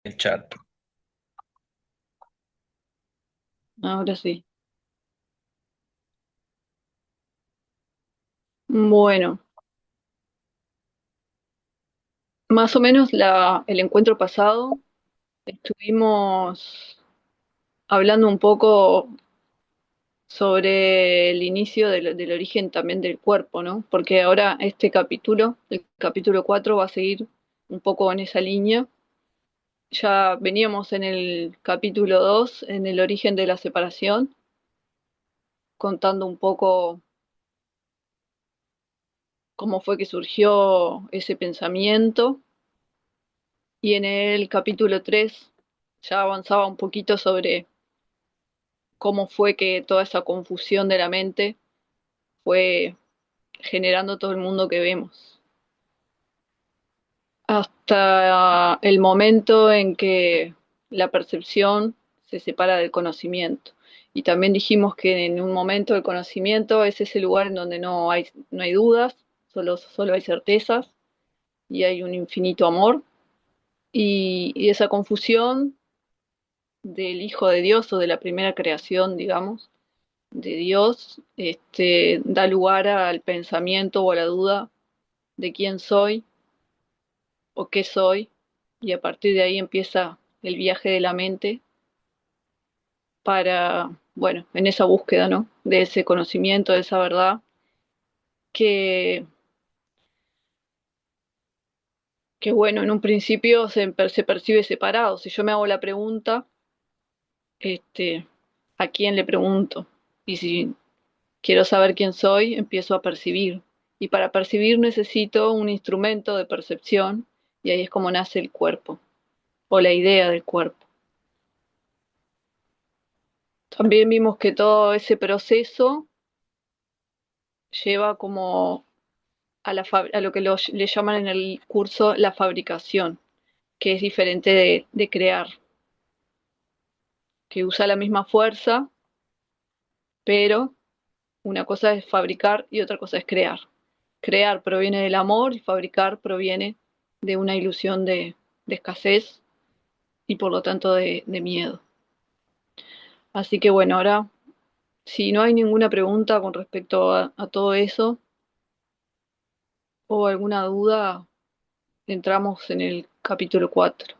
El chat. Ahora sí. Bueno, más o menos el encuentro pasado estuvimos hablando un poco sobre el inicio del origen también del cuerpo, ¿no? Porque ahora este capítulo, el capítulo 4, va a seguir un poco en esa línea. Ya veníamos en el capítulo 2, en el origen de la separación, contando un poco cómo fue que surgió ese pensamiento. Y en el capítulo 3 ya avanzaba un poquito sobre cómo fue que toda esa confusión de la mente fue generando todo el mundo que vemos. Hasta el momento en que la percepción se separa del conocimiento. Y también dijimos que en un momento el conocimiento es ese lugar en donde no hay dudas, solo hay certezas y hay un infinito amor. Y esa confusión del Hijo de Dios o de la primera creación, digamos, de Dios, da lugar al pensamiento o a la duda de quién soy o qué soy, y a partir de ahí empieza el viaje de la mente para, bueno, en esa búsqueda, ¿no? De ese conocimiento, de esa verdad, que, que bueno, en un principio se percibe separado. Si yo me hago la pregunta, este, ¿a quién le pregunto? Y si quiero saber quién soy, empiezo a percibir. Y para percibir necesito un instrumento de percepción, y ahí es como nace el cuerpo, o la idea del cuerpo. También vimos que todo ese proceso lleva como a lo que le llaman en el curso la fabricación, que es diferente de crear, que usa la misma fuerza, pero una cosa es fabricar y otra cosa es crear. Crear proviene del amor y fabricar proviene de una ilusión de escasez y por lo tanto de miedo. Así que bueno, ahora, si no hay ninguna pregunta con respecto a todo eso o alguna duda, entramos en el capítulo 4.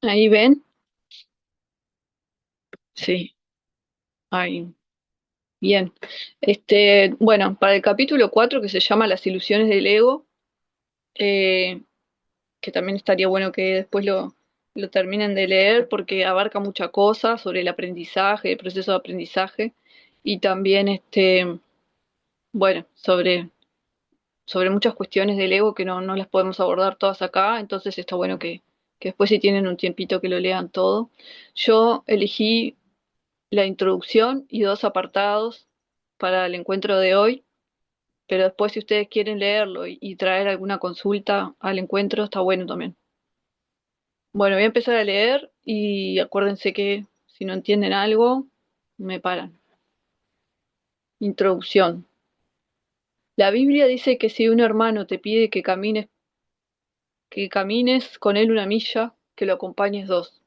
Ahí ven, sí, ahí, bien. Bueno, para el capítulo 4 que se llama Las ilusiones del ego, eh, que también estaría bueno que después lo terminen de leer porque abarca mucha cosa sobre el aprendizaje, el proceso de aprendizaje y también bueno, sobre muchas cuestiones del ego que no las podemos abordar todas acá, entonces está bueno que después si tienen un tiempito que lo lean todo. Yo elegí la introducción y dos apartados para el encuentro de hoy, pero después si ustedes quieren leerlo y traer alguna consulta al encuentro, está bueno también. Bueno, voy a empezar a leer y acuérdense que si no entienden algo, me paran. Introducción. La Biblia dice que si un hermano te pide que camines con él una milla, que lo acompañes dos.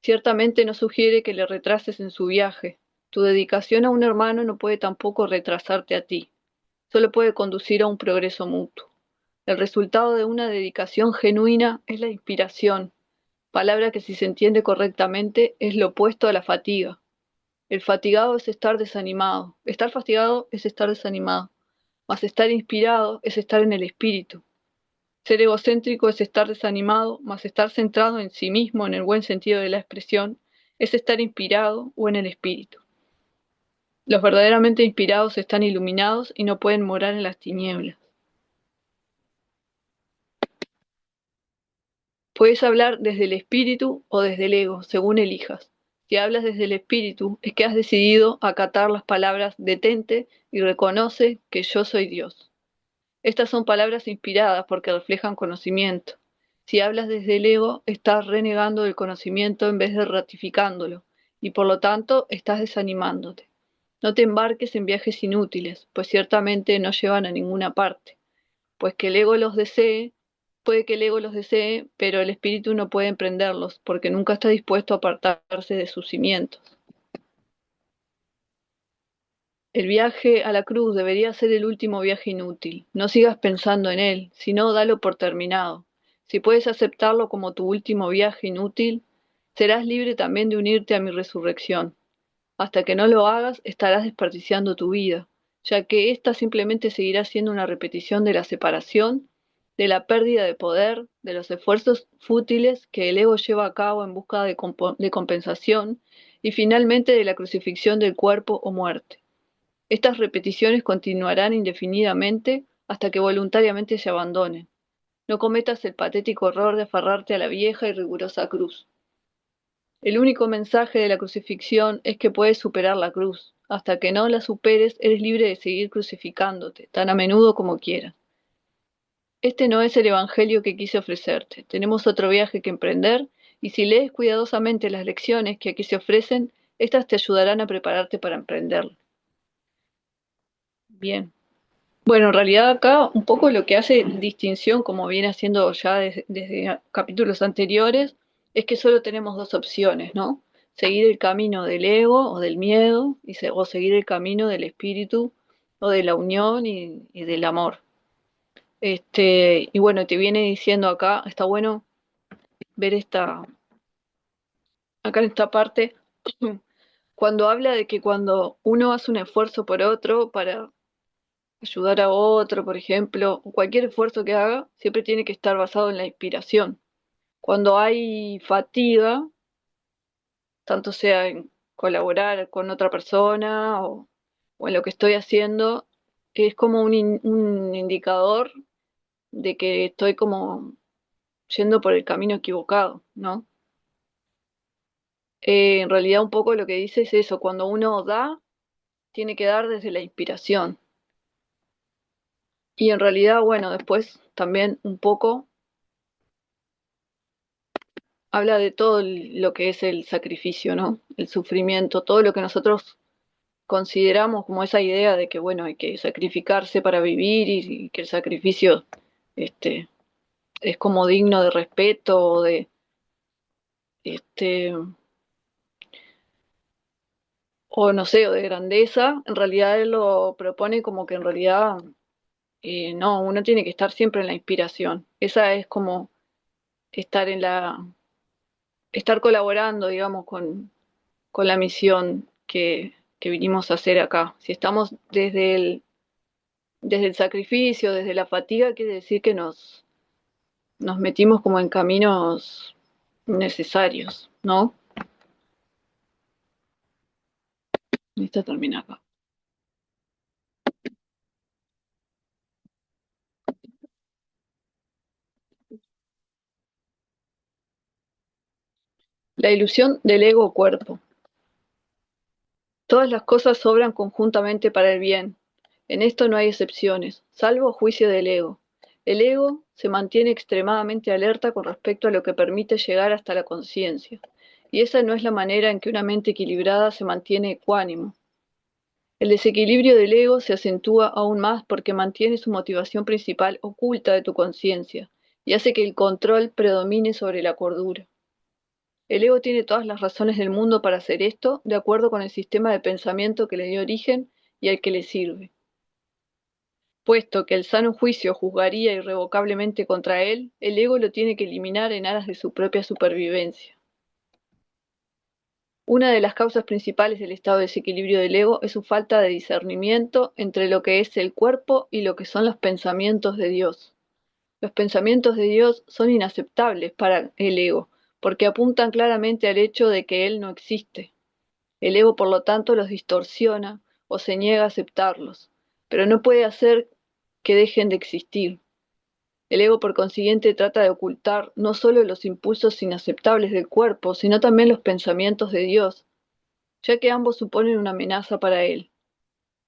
Ciertamente no sugiere que le retrases en su viaje. Tu dedicación a un hermano no puede tampoco retrasarte a ti. Solo puede conducir a un progreso mutuo. El resultado de una dedicación genuina es la inspiración, palabra que si se entiende correctamente es lo opuesto a la fatiga. El fatigado es estar desanimado. Estar fatigado es estar desanimado. Mas estar inspirado es estar en el espíritu. Ser egocéntrico es estar desanimado, mas estar centrado en sí mismo en el buen sentido de la expresión es estar inspirado o en el espíritu. Los verdaderamente inspirados están iluminados y no pueden morar en las tinieblas. Puedes hablar desde el espíritu o desde el ego, según elijas. Si hablas desde el espíritu, es que has decidido acatar las palabras detente y reconoce que yo soy Dios. Estas son palabras inspiradas porque reflejan conocimiento. Si hablas desde el ego, estás renegando del conocimiento en vez de ratificándolo, y por lo tanto estás desanimándote. No te embarques en viajes inútiles, pues ciertamente no llevan a ninguna parte. Pues que el ego los desee, puede que el ego los desee, pero el espíritu no puede emprenderlos, porque nunca está dispuesto a apartarse de sus cimientos. El viaje a la cruz debería ser el último viaje inútil. No sigas pensando en él, sino dalo por terminado. Si puedes aceptarlo como tu último viaje inútil, serás libre también de unirte a mi resurrección. Hasta que no lo hagas, estarás desperdiciando tu vida, ya que ésta simplemente seguirá siendo una repetición de la separación, de la pérdida de poder, de los esfuerzos fútiles que el ego lleva a cabo en busca de compensación y finalmente de la crucifixión del cuerpo o muerte. Estas repeticiones continuarán indefinidamente hasta que voluntariamente se abandonen. No cometas el patético error de aferrarte a la vieja y rigurosa cruz. El único mensaje de la crucifixión es que puedes superar la cruz. Hasta que no la superes, eres libre de seguir crucificándote, tan a menudo como quieras. Este no es el evangelio que quise ofrecerte. Tenemos otro viaje que emprender, y si lees cuidadosamente las lecciones que aquí se ofrecen, estas te ayudarán a prepararte para emprenderlo. Bien. Bueno, en realidad acá un poco lo que hace distinción, como viene haciendo ya desde capítulos anteriores, es que solo tenemos dos opciones, ¿no? Seguir el camino del ego o del miedo o seguir el camino del espíritu o de la unión y del amor. Y bueno, te viene diciendo acá, está bueno ver acá en esta parte, cuando habla de que cuando uno hace un esfuerzo por otro para ayudar a otro, por ejemplo, o cualquier esfuerzo que haga, siempre tiene que estar basado en la inspiración. Cuando hay fatiga, tanto sea en colaborar con otra persona o en lo que estoy haciendo, es como un indicador de que estoy como yendo por el camino equivocado, ¿no? En realidad un poco lo que dice es eso, cuando uno da, tiene que dar desde la inspiración. Y en realidad, bueno, después también un poco habla de todo lo que es el sacrificio, ¿no? El sufrimiento, todo lo que nosotros consideramos como esa idea de que, bueno, hay que sacrificarse para vivir y que el sacrificio, este, es como digno de respeto o este, o no sé, o de grandeza. En realidad él lo propone como que en realidad, no, uno tiene que estar siempre en la inspiración. Esa es como estar estar colaborando, digamos, con la misión que vinimos a hacer acá. Si estamos desde el sacrificio, desde la fatiga, quiere decir que nos metimos como en caminos necesarios, ¿no? Esto termina acá. La ilusión del ego-cuerpo. Todas las cosas obran conjuntamente para el bien. En esto no hay excepciones, salvo juicio del ego. El ego se mantiene extremadamente alerta con respecto a lo que permite llegar hasta la conciencia, y esa no es la manera en que una mente equilibrada se mantiene ecuánimo. El desequilibrio del ego se acentúa aún más porque mantiene su motivación principal oculta de tu conciencia y hace que el control predomine sobre la cordura. El ego tiene todas las razones del mundo para hacer esto, de acuerdo con el sistema de pensamiento que le dio origen y al que le sirve. Puesto que el sano juicio juzgaría irrevocablemente contra él, el ego lo tiene que eliminar en aras de su propia supervivencia. Una de las causas principales del estado de desequilibrio del ego es su falta de discernimiento entre lo que es el cuerpo y lo que son los pensamientos de Dios. Los pensamientos de Dios son inaceptables para el ego, porque apuntan claramente al hecho de que Él no existe. El ego, por lo tanto, los distorsiona o se niega a aceptarlos, pero no puede hacer que dejen de existir. El ego, por consiguiente, trata de ocultar no solo los impulsos inaceptables del cuerpo, sino también los pensamientos de Dios, ya que ambos suponen una amenaza para él.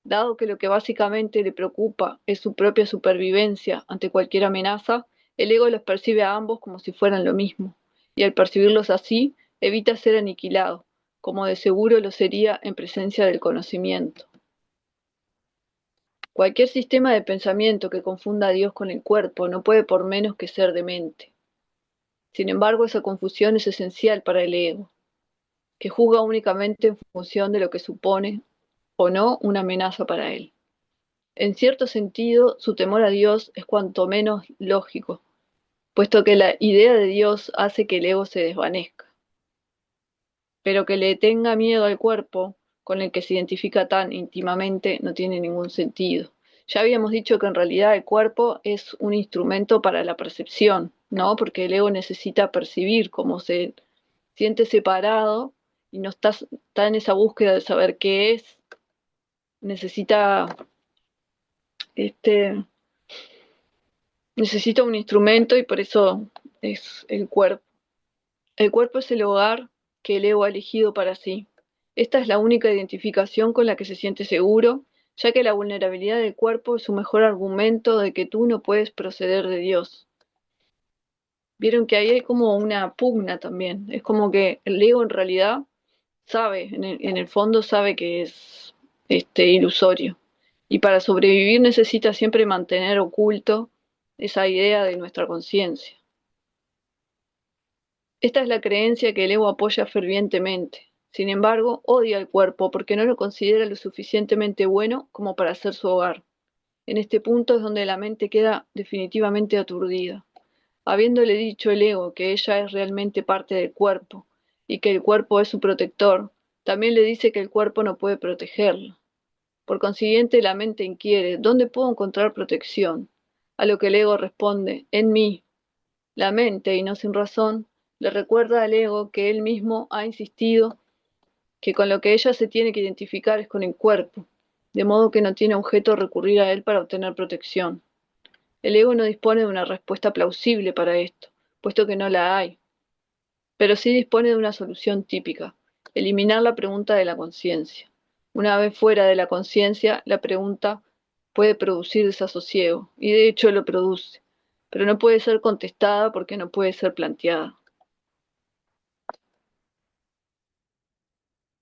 Dado que lo que básicamente le preocupa es su propia supervivencia ante cualquier amenaza, el ego los percibe a ambos como si fueran lo mismo, y al percibirlos así, evita ser aniquilado, como de seguro lo sería en presencia del conocimiento. Cualquier sistema de pensamiento que confunda a Dios con el cuerpo no puede por menos que ser demente. Sin embargo, esa confusión es esencial para el ego, que juzga únicamente en función de lo que supone o no una amenaza para él. En cierto sentido, su temor a Dios es cuanto menos lógico, puesto que la idea de Dios hace que el ego se desvanezca, pero que le tenga miedo al cuerpo con el que se identifica tan íntimamente no tiene ningún sentido. Ya habíamos dicho que en realidad el cuerpo es un instrumento para la percepción, ¿no? Porque el ego necesita percibir cómo se siente separado y no está en esa búsqueda de saber qué es, necesita este necesita un instrumento y por eso es el cuerpo. El cuerpo es el hogar que el ego ha elegido para sí. Esta es la única identificación con la que se siente seguro, ya que la vulnerabilidad del cuerpo es su mejor argumento de que tú no puedes proceder de Dios. Vieron que ahí hay como una pugna también. Es como que el ego en realidad sabe, en el fondo sabe que es ilusorio. Y para sobrevivir necesita siempre mantener oculto esa idea de nuestra conciencia. Esta es la creencia que el ego apoya fervientemente. Sin embargo, odia el cuerpo porque no lo considera lo suficientemente bueno como para ser su hogar. En este punto es donde la mente queda definitivamente aturdida. Habiéndole dicho el ego que ella es realmente parte del cuerpo y que el cuerpo es su protector, también le dice que el cuerpo no puede protegerla. Por consiguiente, la mente inquiere, ¿dónde puedo encontrar protección? A lo que el ego responde, en mí. La mente, y no sin razón, le recuerda al ego que él mismo ha insistido que con lo que ella se tiene que identificar es con el cuerpo, de modo que no tiene objeto recurrir a él para obtener protección. El ego no dispone de una respuesta plausible para esto, puesto que no la hay, pero sí dispone de una solución típica: eliminar la pregunta de la conciencia. Una vez fuera de la conciencia, la pregunta puede producir desasosiego, y de hecho lo produce, pero no puede ser contestada porque no puede ser planteada.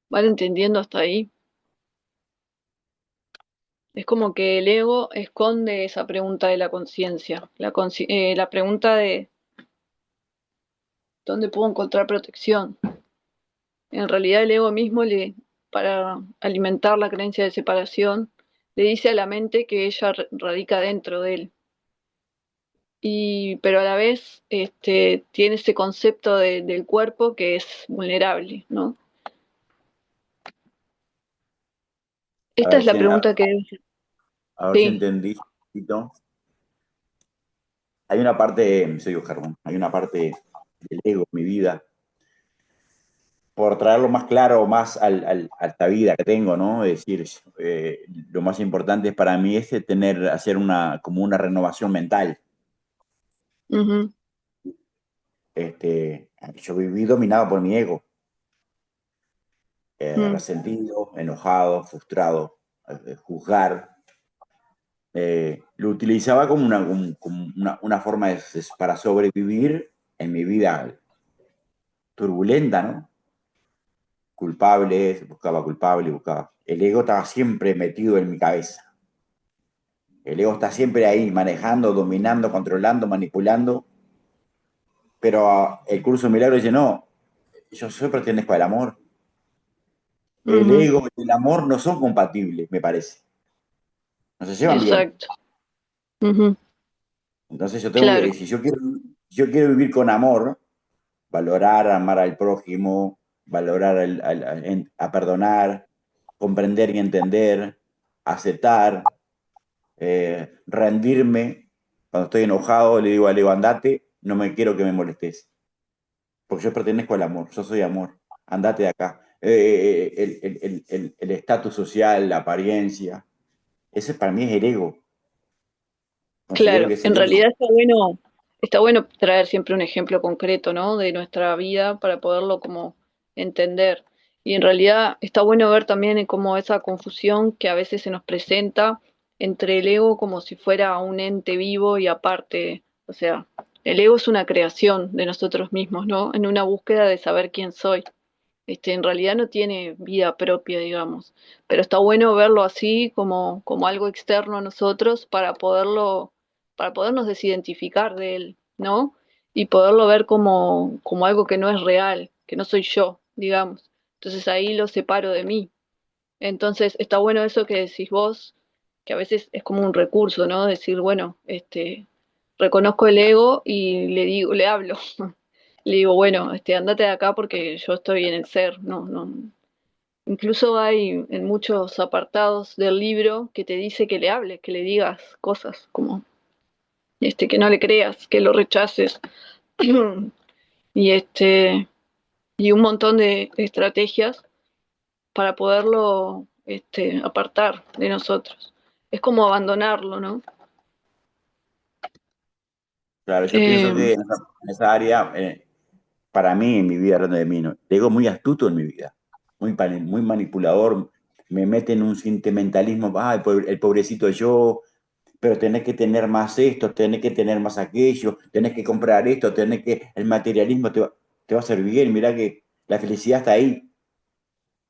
¿Van entendiendo hasta ahí? Es como que el ego esconde esa pregunta de la conciencia, la pregunta de ¿dónde puedo encontrar protección? En realidad el ego mismo, para alimentar la creencia de separación, le dice a la mente que ella radica dentro de él. Pero a la vez tiene ese concepto del cuerpo que es vulnerable, ¿no? A Esta ver es la si, pregunta que... a ver si Sí. entendí un poquito. Hay una parte, soy Germán, hay una parte del ego en mi vida, por traerlo más claro, más a esta vida que tengo, ¿no? Es decir, lo más importante para mí es hacer como una renovación mental. Ujú, Yo viví dominado por mi ego, mm, resentido, enojado, frustrado, juzgar. Lo utilizaba como una forma para sobrevivir en mi vida turbulenta, ¿no? Culpable, buscaba. El ego estaba siempre metido en mi cabeza. El ego está siempre ahí, manejando, dominando, controlando, manipulando. Pero el curso de milagro dice, no, yo pertenezco al amor. El ujú, ego y el amor no son compatibles, me parece. No se llevan bien. exacto. Ujú, Entonces claro. si yo quiero vivir con amor, valorar, amar al prójimo, valorar a perdonar, comprender y entender, aceptar, rendirme. Cuando estoy enojado, le digo al ego, andate, no me quiero que me molestes, porque yo pertenezco al amor, yo soy amor, andate de acá. El estatus social, la apariencia, ese para mí es el ego. Considero Claro, que es en el realidad único. está bueno traer siempre un ejemplo concreto, ¿no? De nuestra vida para poderlo como entender. Y en realidad está bueno ver también como esa confusión que a veces se nos presenta entre el ego como si fuera un ente vivo y aparte, o sea, el ego es una creación de nosotros mismos, ¿no? En una búsqueda de saber quién soy. En realidad no tiene vida propia, digamos, pero está bueno verlo así como algo externo a nosotros para podernos desidentificar de él, ¿no? Y poderlo ver como algo que no es real, que no soy yo, digamos. Entonces ahí lo separo de mí. Entonces está bueno eso que decís vos, que a veces es como un recurso, ¿no? Decir, bueno, reconozco el ego y le digo, le hablo. Le digo, bueno, andate de acá porque yo estoy en el ser, no, no. Incluso hay en muchos apartados del libro que te dice que le hables, que le digas cosas como que no le creas, que lo rechaces y y un montón de estrategias para poderlo apartar de nosotros. Es como abandonarlo, ¿no? Claro, yo pienso Eh, que en esa área, para mí, en mi vida, hablando de mí, ¿no? El ego es muy astuto en mi vida, muy manipulador, me mete en un sentimentalismo, el pobrecito yo, pero tenés que tener más esto, tenés que tener más aquello, tenés que comprar esto, el materialismo te va a hacer bien, mirá que la felicidad está ahí.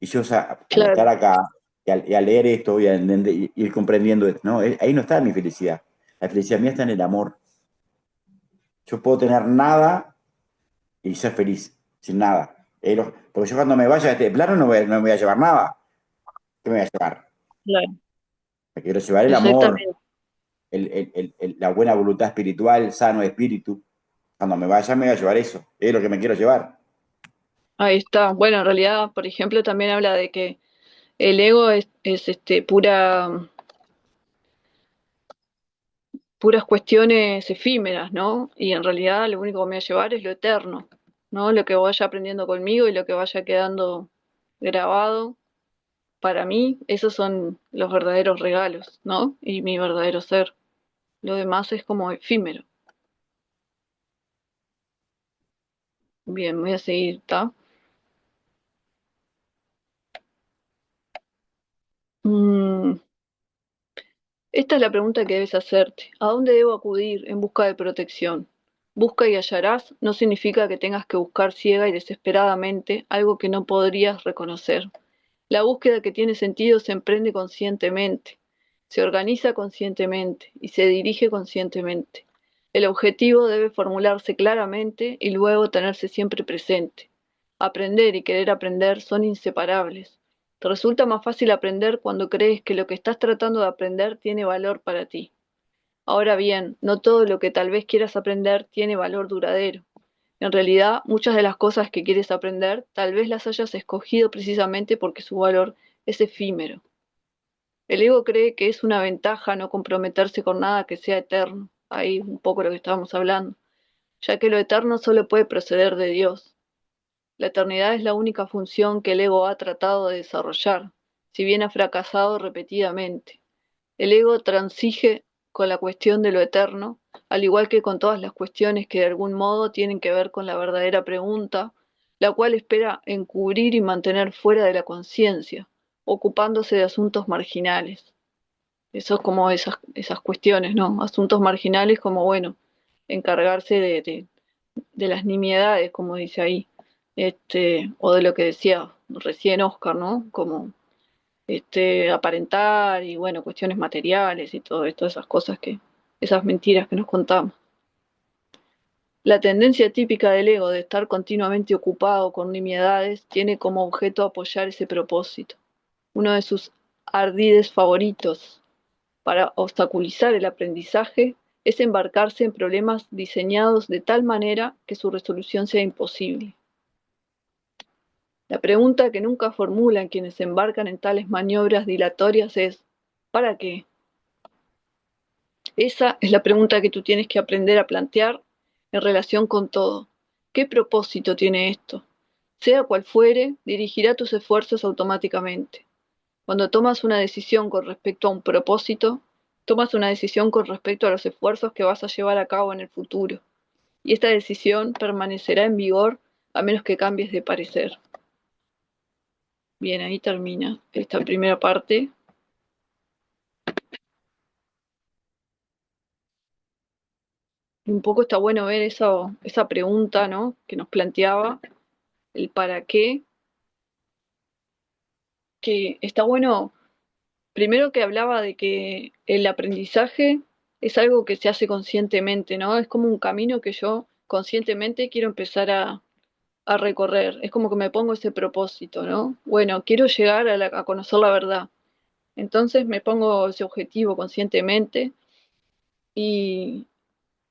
Y yo, o sea, al claro, estar acá y al leer esto y a y ir comprendiendo esto, ¿no? Ahí no está mi felicidad. La felicidad mía está en el amor. Yo puedo tener nada y ser feliz, sin nada. Porque yo cuando me vaya de este plano no me voy a llevar nada. ¿Qué me voy a llevar? claro, Me quiero llevar el amor, exactamente. la buena voluntad espiritual, sano espíritu. Cuando me voy a llevar eso. Es lo que me quiero llevar. Ahí está. Bueno, en realidad, por ejemplo, también habla de que el ego es puras cuestiones efímeras, ¿no? Y en realidad lo único que me va a llevar es lo eterno, ¿no? Lo que vaya aprendiendo conmigo y lo que vaya quedando grabado para mí, esos son los verdaderos regalos, ¿no? Y mi verdadero ser. Lo demás es como efímero. Bien, voy a seguir, ¿está? Mm, Esta es la pregunta que debes hacerte. ¿A dónde debo acudir en busca de protección? Busca y hallarás no significa que tengas que buscar ciega y desesperadamente algo que no podrías reconocer. La búsqueda que tiene sentido se emprende conscientemente, se organiza conscientemente y se dirige conscientemente. El objetivo debe formularse claramente y luego tenerse siempre presente. Aprender y querer aprender son inseparables. Te resulta más fácil aprender cuando crees que lo que estás tratando de aprender tiene valor para ti. Ahora bien, no todo lo que tal vez quieras aprender tiene valor duradero. En realidad, muchas de las cosas que quieres aprender tal vez las hayas escogido precisamente porque su valor es efímero. El ego cree que es una ventaja no comprometerse con nada que sea eterno. Ahí un poco lo que estábamos hablando, ya que lo eterno solo puede proceder de Dios. La eternidad es la única función que el ego ha tratado de desarrollar, si bien ha fracasado repetidamente. El ego transige con la cuestión de lo eterno, al igual que con todas las cuestiones que de algún modo tienen que ver con la verdadera pregunta, la cual espera encubrir y mantener fuera de la conciencia, ocupándose de asuntos marginales. Eso es como esas cuestiones, ¿no? Asuntos marginales como, bueno, encargarse de las nimiedades, como dice ahí, o de lo que decía recién Oscar, ¿no? Como aparentar y bueno, cuestiones materiales y todo esto, esas cosas esas mentiras que nos contamos. La tendencia típica del ego de estar continuamente ocupado con nimiedades tiene como objeto apoyar ese propósito. Uno de sus ardides favoritos para obstaculizar el aprendizaje es embarcarse en problemas diseñados de tal manera que su resolución sea imposible. La pregunta que nunca formulan quienes se embarcan en tales maniobras dilatorias es ¿para qué? Esa es la pregunta que tú tienes que aprender a plantear en relación con todo. ¿Qué propósito tiene esto? Sea cual fuere, dirigirá tus esfuerzos automáticamente. Cuando tomas una decisión con respecto a un propósito, tomas una decisión con respecto a los esfuerzos que vas a llevar a cabo en el futuro, y esta decisión permanecerá en vigor a menos que cambies de parecer. Bien, ahí termina esta primera parte. Un poco está bueno ver esa pregunta, ¿no?, que nos planteaba, el para qué, que está bueno. Primero, que hablaba de que el aprendizaje es algo que se hace conscientemente, ¿no? Es como un camino que yo conscientemente quiero empezar a recorrer. Es como que me pongo ese propósito, ¿no? Bueno, quiero llegar a conocer la verdad. Entonces me pongo ese objetivo conscientemente, y,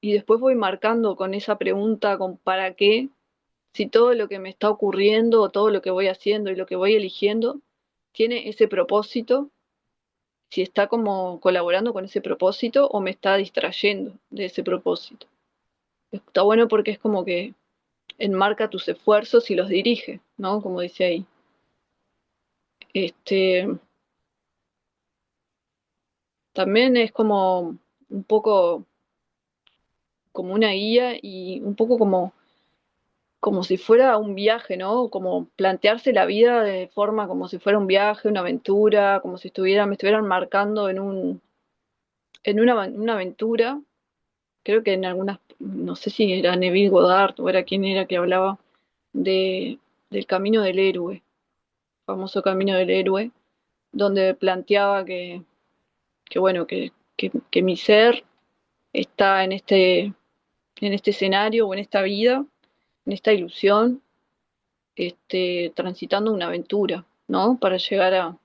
y después voy marcando con esa pregunta, con para qué, si todo lo que me está ocurriendo, o todo lo que voy haciendo y lo que voy eligiendo, tiene ese propósito, si está como colaborando con ese propósito o me está distrayendo de ese propósito. Está bueno porque es como que enmarca tus esfuerzos y los dirige, ¿no? Como dice ahí. Este, también es como un poco como una guía, y un poco como si fuera un viaje, ¿no? Como plantearse la vida de forma como si fuera un viaje, una aventura, como si me estuvieran marcando en una aventura. Creo que en algunas, no sé si era Neville Goddard o era quién era que hablaba de, del camino del héroe, famoso camino del héroe, donde planteaba que bueno, que mi ser está en este escenario o en esta vida, en esta ilusión, transitando una aventura, ¿no? Para llegar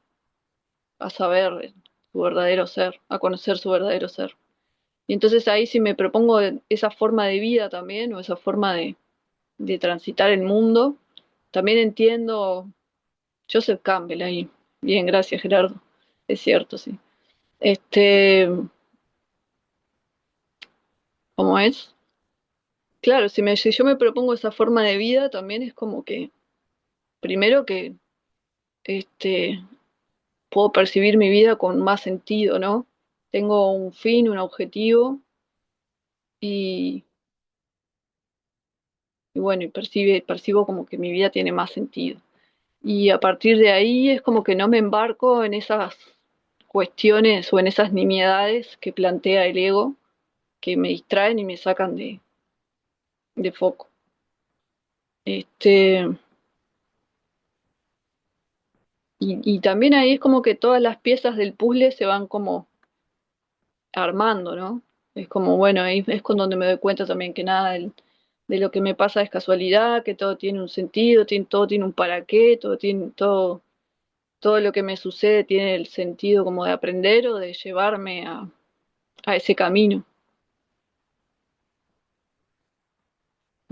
a saber su verdadero ser, a conocer su verdadero ser. Y entonces ahí, si me propongo esa forma de vida también, o esa forma de transitar el mundo, también entiendo Joseph Campbell ahí. Bien, gracias Gerardo. Es cierto, sí. Este, ¿Cómo es? Claro, si yo me propongo esa forma de vida, también es como que, primero que este, puedo percibir mi vida con más sentido, ¿no? Tengo un fin, un objetivo, y, y bueno, y percibo como que mi vida tiene más sentido. Y a partir de ahí es como que no me embarco en esas cuestiones o en esas nimiedades que plantea el ego, que me distraen y me sacan de foco. Este, y también ahí es como que todas las piezas del puzzle se van como armando, ¿no? Es como, bueno, ahí es con donde me doy cuenta también que nada de lo que me pasa es casualidad, que todo tiene un sentido, todo tiene un para qué, todo lo que me sucede tiene el sentido como de aprender o de llevarme a ese camino.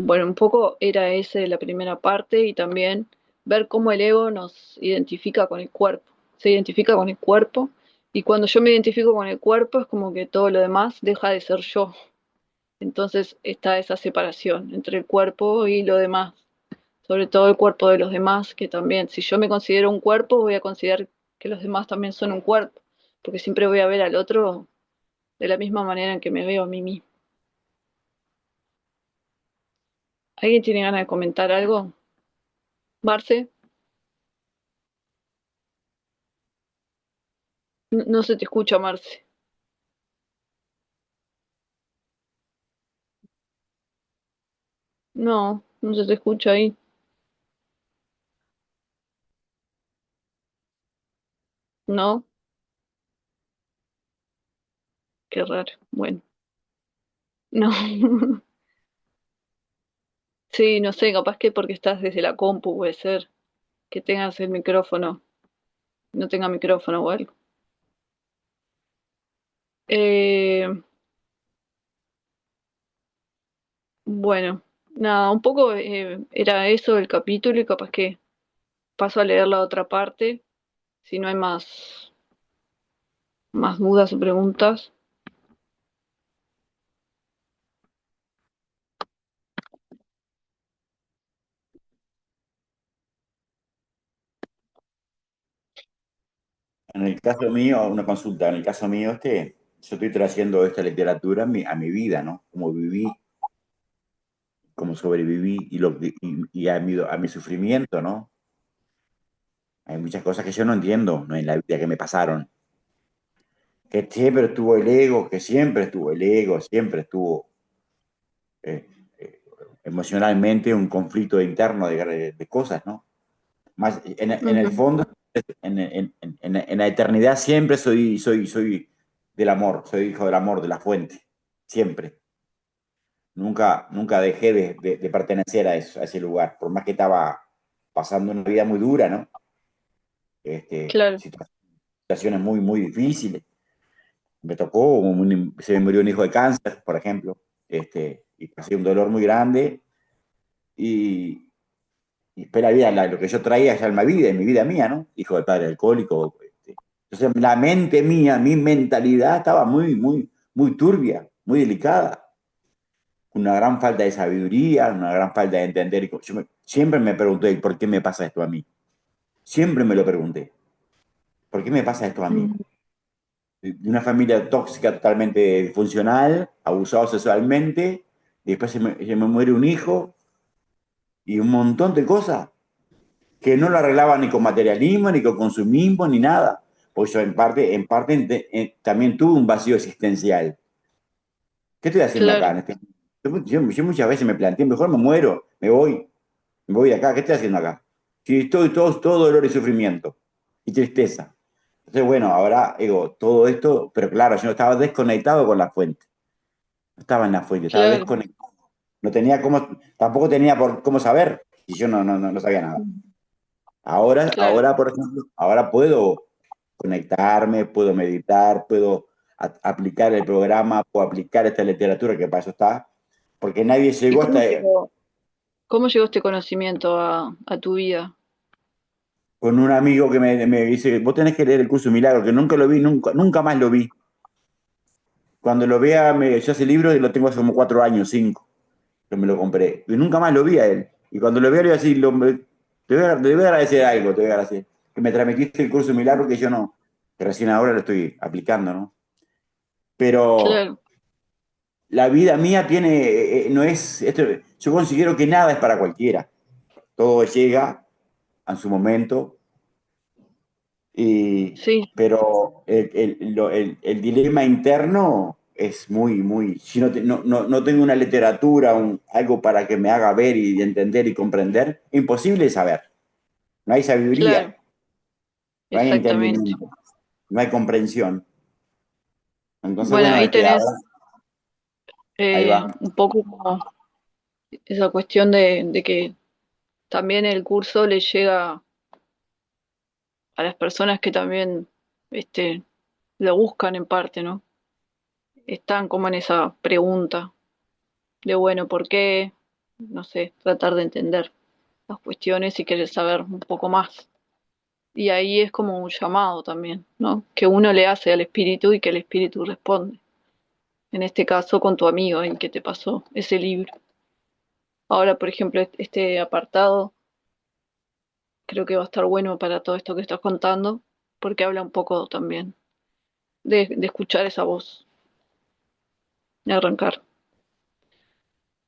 Bueno, un poco era esa la primera parte, y también ver cómo el ego nos identifica con el cuerpo. Se identifica con el cuerpo, y cuando yo me identifico con el cuerpo es como que todo lo demás deja de ser yo. Entonces está esa separación entre el cuerpo y lo demás, sobre todo el cuerpo de los demás, que también, si yo me considero un cuerpo, voy a considerar que los demás también son un cuerpo, porque siempre voy a ver al otro de la misma manera en que me veo a mí mismo. ¿Alguien tiene ganas de comentar algo? Marce, no, no se te escucha, Marce. No, no se te escucha ahí. No, qué raro. Bueno, no. Sí, no sé, capaz que porque estás desde la compu, puede ser que tengas el micrófono, no tenga micrófono o algo. Eh, bueno, nada, un poco era eso el capítulo, y capaz que paso a leer la otra parte, si no hay más dudas o preguntas. En el caso mío, una consulta, en el caso mío, yo estoy trayendo esta literatura a mi vida, ¿no? Cómo viví, cómo sobreviví y a mi sufrimiento, ¿no? Hay muchas cosas que yo no entiendo, ¿no? En la vida que me pasaron. Que siempre estuvo el ego, que siempre estuvo el ego, siempre estuvo eh, eh, emocionalmente un conflicto interno de cosas, ¿no? Más en el Ujú. fondo, en la eternidad siempre soy del amor, soy hijo del amor, de la fuente, siempre. Nunca dejé de pertenecer a ese lugar, por más que estaba pasando una vida muy dura, ¿no? Claro. Situaciones muy, muy difíciles. Me tocó, se me murió un hijo de cáncer, por ejemplo, y pasé un dolor muy grande y, y fue la vida, lo que yo traía ya en mi vida, mía, ¿no? Hijo de padre alcohólico. Entonces la mente mía, mi mentalidad estaba muy, muy, muy turbia, muy delicada, una gran falta de sabiduría, una gran falta de entender. Siempre me pregunté, ¿por qué me pasa esto a mí? Siempre me lo pregunté, ¿por qué me pasa esto a mí? Mm. De una familia tóxica totalmente disfuncional, abusado sexualmente, y después se me muere un hijo y un montón de cosas que no lo arreglaba ni con materialismo, ni con consumismo, ni nada. Pues yo también tuve un vacío existencial. ¿Qué estoy haciendo acá? Claro. Yo muchas veces me planteé, mejor me muero, me voy de acá, ¿qué estoy haciendo acá? Si estoy todo dolor y sufrimiento y tristeza. Entonces, bueno, ahora digo, todo esto, pero claro, yo estaba desconectado con la fuente. No estaba en la fuente, estaba Claro. desconectado. No tenía cómo, tampoco tenía por cómo saber, y yo no sabía nada. Claro. Por ejemplo, ahora puedo conectarme, puedo meditar, puedo aplicar el programa, puedo aplicar esta literatura que para eso está, porque nadie ¿Y llegó hasta cómo llegó este conocimiento a tu vida? con un amigo que me dice, vos tenés que leer el curso Milagro, que nunca lo vi, nunca más lo vi. Cuando lo vea, yo ese libro lo tengo hace como 4 años, 5, que me lo compré, y nunca más lo vi a él. Y cuando lo veo, le voy a decir, te voy a agradecer algo, te voy a agradecer, que me transmitiste el curso Milagro que yo no, que recién ahora lo estoy aplicando, ¿no? Pero Claro. la vida mía no es, yo considero que nada es para cualquiera. Todo llega en su momento, Sí. pero el dilema interno es muy, muy, si no tengo una literatura, algo para que me haga ver y entender y comprender, imposible saber. No hay Claro. sabiduría, no hay Exactamente. entendimiento, no hay comprensión. Entonces, Bueno, bueno, ahí tenés ahí va. un poco como esa cuestión de que también el curso le llega a las personas que también lo buscan en parte, ¿no? Están como en esa pregunta de, bueno, ¿por qué? No sé, tratar de entender las cuestiones y querer saber un poco más. Y ahí es como un llamado también, ¿no? Que uno le hace al espíritu y que el espíritu responde. En este caso con tu amigo en que te pasó ese libro. Ahora, por ejemplo, este apartado creo que va a estar bueno para todo esto que estás contando, porque habla un poco también de escuchar esa voz, de arrancar.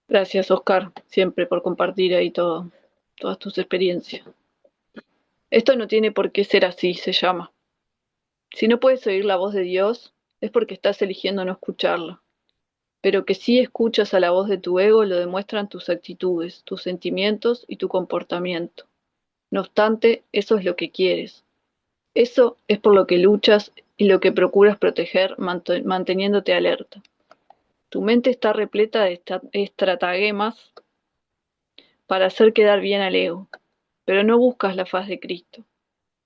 Gracias, Oscar, siempre por compartir ahí todas tus experiencias. Esto no tiene por qué ser así, se llama. Si no puedes oír la voz de Dios, es porque estás eligiendo no escucharla. Pero que sí escuchas a la voz de tu ego lo demuestran tus actitudes, tus sentimientos y tu comportamiento. No obstante, eso es lo que quieres. Eso es por lo que luchas y lo que procuras proteger manteniéndote alerta. Tu mente está repleta de estratagemas para hacer quedar bien al ego, pero no buscas la faz de Cristo.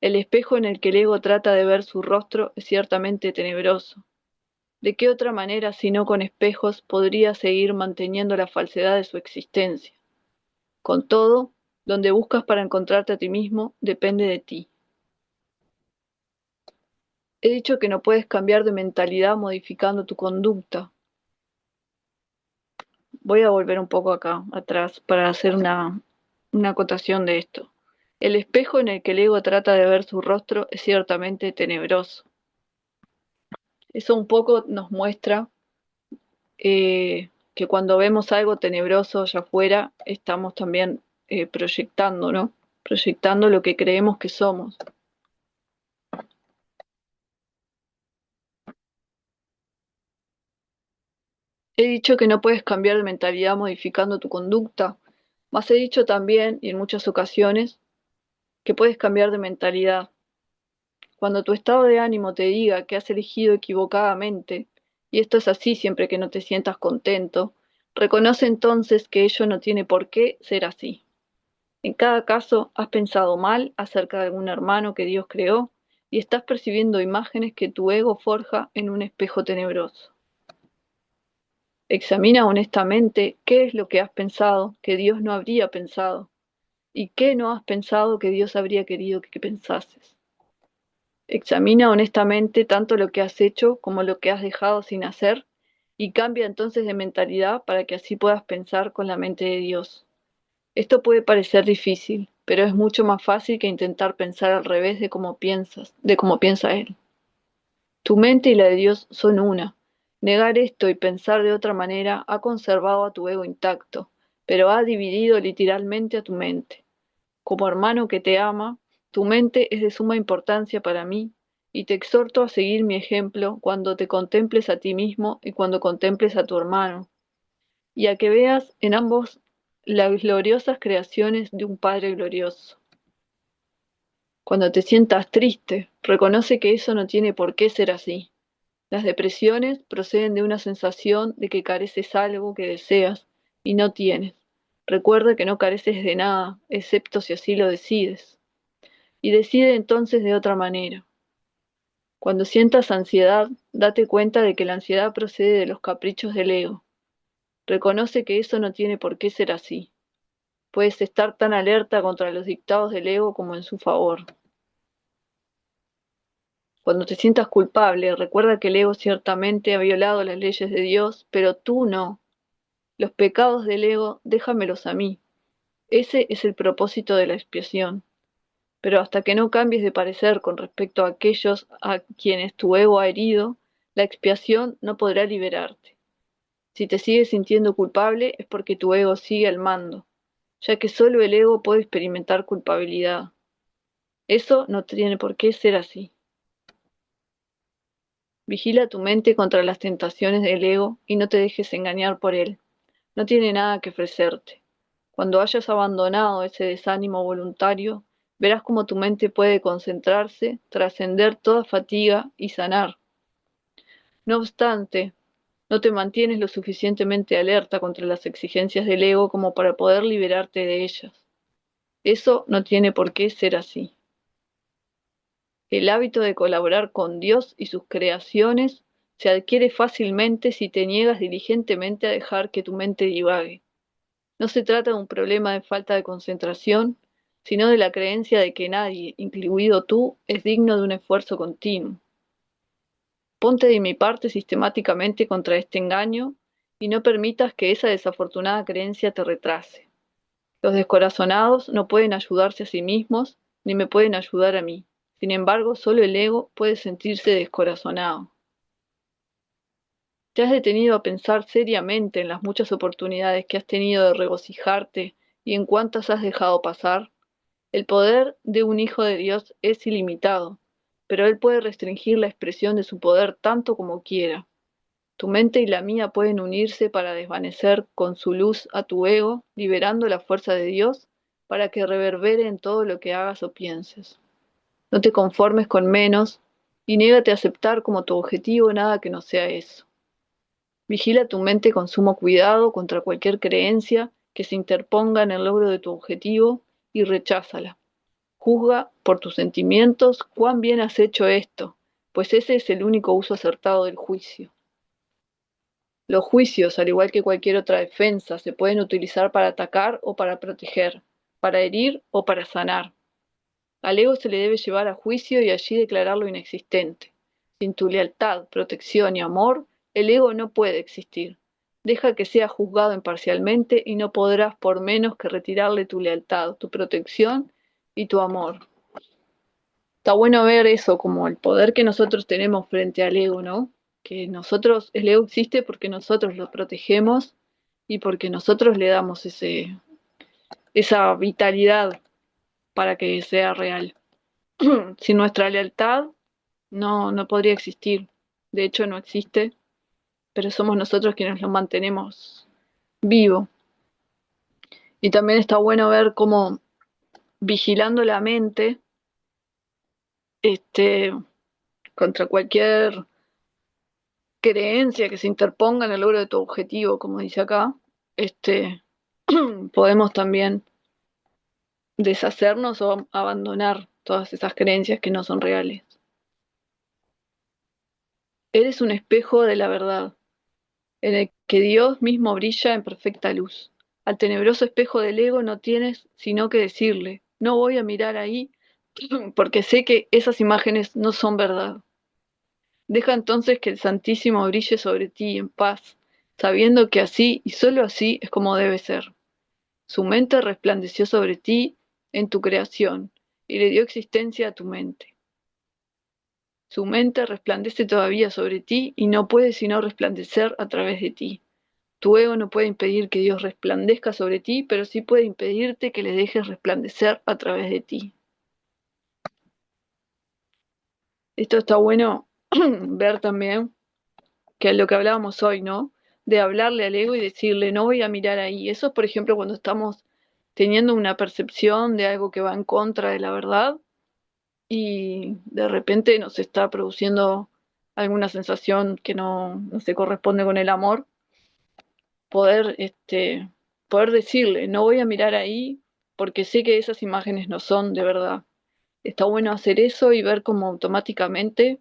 El espejo en el que el ego trata de ver su rostro es ciertamente tenebroso. ¿De qué otra manera, si no con espejos, podría seguir manteniendo la falsedad de su existencia? Con todo, donde buscas para encontrarte a ti mismo depende de ti. He dicho que no puedes cambiar de mentalidad modificando tu conducta. Voy a volver un poco acá atrás para hacer una acotación de esto. El espejo en el que el ego trata de ver su rostro es ciertamente tenebroso. Eso un poco nos muestra que cuando vemos algo tenebroso allá afuera, estamos también proyectando, ¿no? Proyectando lo que creemos que somos. He dicho que no puedes cambiar de mentalidad modificando tu conducta, mas he dicho también, y en muchas ocasiones, que puedes cambiar de mentalidad. Cuando tu estado de ánimo te diga que has elegido equivocadamente, y esto es así siempre que no te sientas contento, reconoce entonces que ello no tiene por qué ser así. En cada caso, has pensado mal acerca de algún hermano que Dios creó y estás percibiendo imágenes que tu ego forja en un espejo tenebroso. Examina honestamente qué es lo que has pensado que Dios no habría pensado y qué no has pensado que Dios habría querido que pensases. Examina honestamente tanto lo que has hecho como lo que has dejado sin hacer y cambia entonces de mentalidad para que así puedas pensar con la mente de Dios. Esto puede parecer difícil, pero es mucho más fácil que intentar pensar al revés de cómo piensas, de cómo piensa Él. Tu mente y la de Dios son una. Negar esto y pensar de otra manera ha conservado a tu ego intacto, pero ha dividido literalmente a tu mente. Como hermano que te ama, tu mente es de suma importancia para mí y te exhorto a seguir mi ejemplo cuando te contemples a ti mismo y cuando contemples a tu hermano, y a que veas en ambos las gloriosas creaciones de un Padre glorioso. Cuando te sientas triste, reconoce que eso no tiene por qué ser así. Las depresiones proceden de una sensación de que careces algo que deseas y no tienes. Recuerda que no careces de nada, excepto si así lo decides. Y decide entonces de otra manera. Cuando sientas ansiedad, date cuenta de que la ansiedad procede de los caprichos del ego. Reconoce que eso no tiene por qué ser así. Puedes estar tan alerta contra los dictados del ego como en su favor. Cuando te sientas culpable, recuerda que el ego ciertamente ha violado las leyes de Dios, pero tú no. Los pecados del ego, déjamelos a mí. Ese es el propósito de la expiación. Pero hasta que no cambies de parecer con respecto a aquellos a quienes tu ego ha herido, la expiación no podrá liberarte. Si te sigues sintiendo culpable es porque tu ego sigue al mando, ya que solo el ego puede experimentar culpabilidad. Eso no tiene por qué ser así. Vigila tu mente contra las tentaciones del ego y no te dejes engañar por él. No tiene nada que ofrecerte. Cuando hayas abandonado ese desánimo voluntario, verás cómo tu mente puede concentrarse, trascender toda fatiga y sanar. No obstante, no te mantienes lo suficientemente alerta contra las exigencias del ego como para poder liberarte de ellas. Eso no tiene por qué ser así. El hábito de colaborar con Dios y sus creaciones se adquiere fácilmente si te niegas diligentemente a dejar que tu mente divague. No se trata de un problema de falta de concentración, sino de la creencia de que nadie, incluido tú, es digno de un esfuerzo continuo. Ponte de mi parte sistemáticamente contra este engaño y no permitas que esa desafortunada creencia te retrase. Los descorazonados no pueden ayudarse a sí mismos ni me pueden ayudar a mí. Sin embargo, solo el ego puede sentirse descorazonado. ¿Te has detenido a pensar seriamente en las muchas oportunidades que has tenido de regocijarte y en cuántas has dejado pasar? El poder de un hijo de Dios es ilimitado, pero Él puede restringir la expresión de su poder tanto como quiera. Tu mente y la mía pueden unirse para desvanecer con su luz a tu ego, liberando la fuerza de Dios para que reverbere en todo lo que hagas o pienses. No te conformes con menos y niégate a aceptar como tu objetivo nada que no sea eso. Vigila tu mente con sumo cuidado contra cualquier creencia que se interponga en el logro de tu objetivo y recházala. Juzga por tus sentimientos cuán bien has hecho esto, pues ese es el único uso acertado del juicio. Los juicios, al igual que cualquier otra defensa, se pueden utilizar para atacar o para proteger, para herir o para sanar. Al ego se le debe llevar a juicio y allí declararlo inexistente. Sin tu lealtad, protección y amor, el ego no puede existir. Deja que sea juzgado imparcialmente y no podrás por menos que retirarle tu lealtad, tu protección y tu amor. Está bueno ver eso como el poder que nosotros tenemos frente al ego, ¿no? que nosotros, el ego existe porque nosotros lo protegemos y porque nosotros le damos esa vitalidad para que sea real. Sin nuestra lealtad no podría existir. De hecho, no existe, pero somos nosotros quienes lo mantenemos vivo. Y también está bueno ver cómo vigilando la mente, este, contra cualquier creencia que se interponga en el logro de tu objetivo, como dice acá, este, podemos también deshacernos o abandonar todas esas creencias que no son reales. Eres un espejo de la verdad, en el que Dios mismo brilla en perfecta luz. Al tenebroso espejo del ego no tienes sino que decirle, no voy a mirar ahí porque sé que esas imágenes no son verdad. Deja entonces que el Santísimo brille sobre ti en paz, sabiendo que así y sólo así es como debe ser. Su mente resplandeció sobre ti en tu creación y le dio existencia a tu mente. Su mente resplandece todavía sobre ti y no puede sino resplandecer a través de ti. Tu ego no puede impedir que Dios resplandezca sobre ti, pero sí puede impedirte que le dejes resplandecer a través de ti. Esto está bueno ver también, que es lo que hablábamos hoy, ¿no? De hablarle al ego y decirle, no voy a mirar ahí. Eso es, por ejemplo, cuando estamos teniendo una percepción de algo que va en contra de la verdad y de repente nos está produciendo alguna sensación que no se corresponde con el amor, poder, poder decirle, no voy a mirar ahí porque sé que esas imágenes no son de verdad. Está bueno hacer eso y ver cómo automáticamente,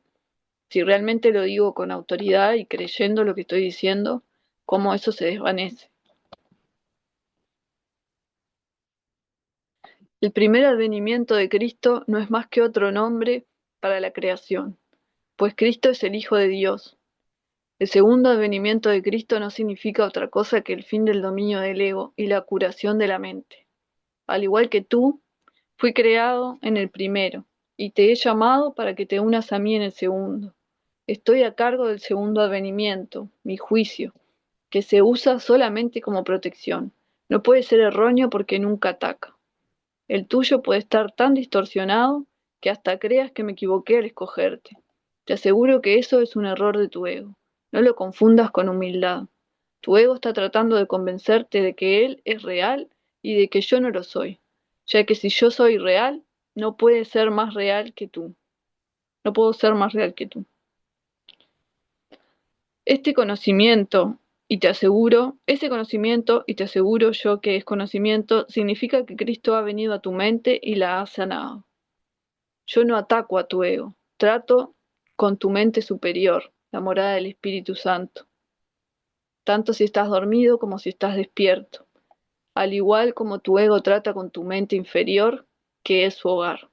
si realmente lo digo con autoridad y creyendo lo que estoy diciendo, cómo eso se desvanece. El primer advenimiento de Cristo no es más que otro nombre para la creación, pues Cristo es el Hijo de Dios. El segundo advenimiento de Cristo no significa otra cosa que el fin del dominio del ego y la curación de la mente. Al igual que tú, fui creado en el primero, y te he llamado para que te unas a mí en el segundo. Estoy a cargo del segundo advenimiento, mi juicio, que se usa solamente como protección. No puede ser erróneo porque nunca ataca. El tuyo puede estar tan distorsionado que hasta creas que me equivoqué al escogerte. Te aseguro que eso es un error de tu ego. No lo confundas con humildad. Tu ego está tratando de convencerte de que él es real y de que yo no lo soy, ya que si yo soy real, no puede ser más real que tú. No puedo ser más real que tú. Ese conocimiento, y te aseguro yo que es conocimiento, significa que Cristo ha venido a tu mente y la ha sanado. Yo no ataco a tu ego, trato con tu mente superior, la morada del Espíritu Santo, tanto si estás dormido como si estás despierto, al igual como tu ego trata con tu mente inferior, que es su hogar.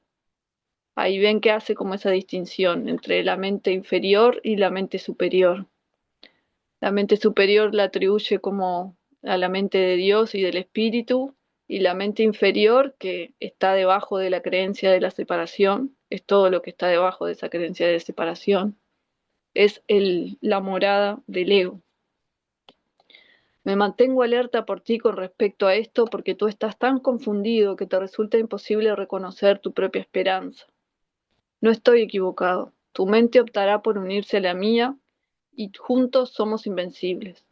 Ahí ven que hace como esa distinción entre la mente inferior y la mente superior. La mente superior la atribuye como a la mente de Dios y del Espíritu, y la mente inferior, que está debajo de la creencia de la separación, es todo lo que está debajo de esa creencia de separación, es la morada del ego. Me mantengo alerta por ti con respecto a esto porque tú estás tan confundido que te resulta imposible reconocer tu propia esperanza. No estoy equivocado. Tu mente optará por unirse a la mía y juntos somos invencibles.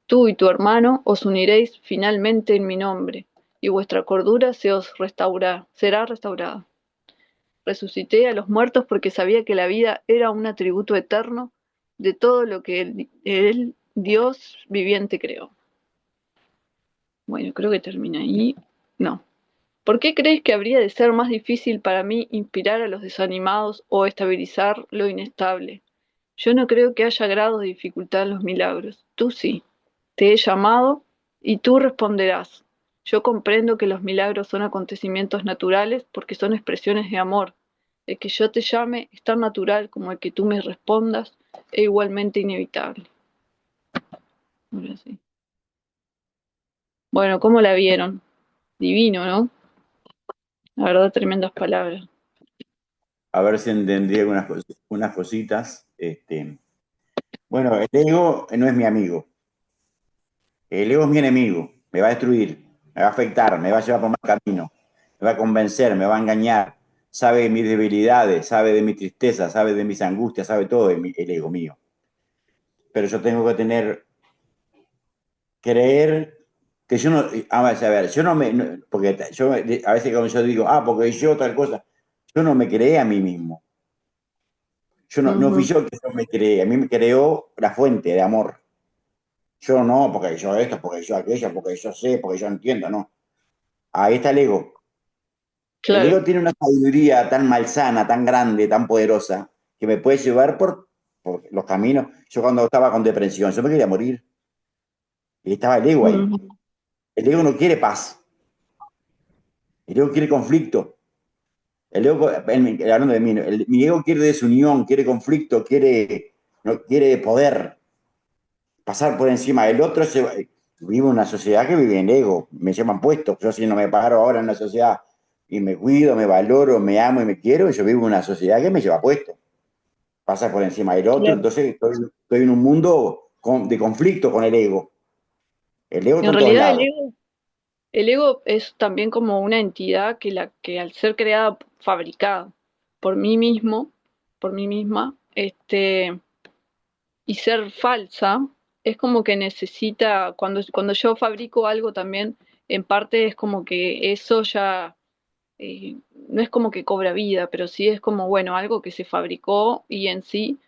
Tú y tu hermano os uniréis finalmente en mi nombre, y vuestra cordura será restaurada. Resucité a los muertos porque sabía que la vida era un atributo eterno de todo lo que el Dios viviente creó. Bueno, creo que termina ahí. No. ¿Por qué crees que habría de ser más difícil para mí inspirar a los desanimados o estabilizar lo inestable? Yo no creo que haya grados de dificultad en los milagros. Tú sí. Te he llamado y tú responderás. Yo comprendo que los milagros son acontecimientos naturales porque son expresiones de amor. El que yo te llame es tan natural como el que tú me respondas e igualmente inevitable. Ahora sí. Bueno, ¿cómo la vieron? Divino, ¿no? La verdad, tremendas palabras. A ver si entendí algunas unas cositas. Bueno, el ego no es mi amigo. El ego es mi enemigo. Me va a destruir, me va a afectar, me va a llevar por mal camino, me va a convencer, me va a engañar. Sabe de mis debilidades, sabe de mi tristeza, sabe de mis angustias, sabe todo el ego mío. Pero yo tengo que creer que yo no, vamos a ver, yo no me, porque yo a veces cuando yo digo, porque yo tal cosa, yo no me creé a mí mismo. Yo no fui Ujú. yo que yo me creé, a mí me creó la fuente de amor. Yo no, porque yo esto, porque yo aquello, porque yo sé, porque yo entiendo, no. Ahí está el ego. El Claro, ego tiene una sabiduría tan malsana, tan grande, tan poderosa, que me puede llevar por los caminos. Yo cuando estaba con depresión, yo me quería morir. Y estaba el ego ahí. ujú. El ego no quiere paz. El ego quiere conflicto. El ego, hablando de mí, ¿no? Mi ego quiere desunión, quiere conflicto, quiere, no, quiere poder, pasar por encima del otro. Vivo en una sociedad que vive en ego, me llaman puesto. Yo si no me paro ahora en una sociedad y me cuido, me valoro, me amo y me quiero, yo vivo en una sociedad que me lleva puesto. Pasa por encima del otro, Claro. entonces estoy en un mundo de conflicto con el ego. El ego está En en todos realidad lados. el ego es también como una entidad que al ser creada, fabricada por mí mismo, por mí misma, y ser falsa, es como que necesita, cuando yo fabrico algo también, en parte es como que eso ya no es como que cobra vida, pero sí es como, bueno, algo que se fabricó y en sí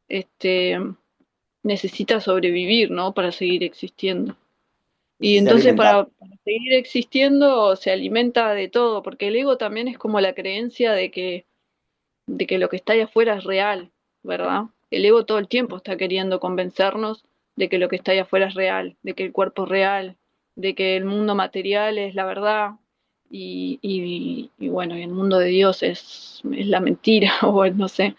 este, necesita sobrevivir, ¿no? Para seguir existiendo. Y Necesita entonces alimentar. para seguir existiendo se alimenta de todo, porque el ego también es como la creencia de que lo que está ahí afuera es real, ¿verdad? El ego todo el tiempo está queriendo convencernos de que lo que está ahí afuera es real, de que el cuerpo es real, de que el mundo material es la verdad y bueno, y el mundo de Dios es la mentira o no sé,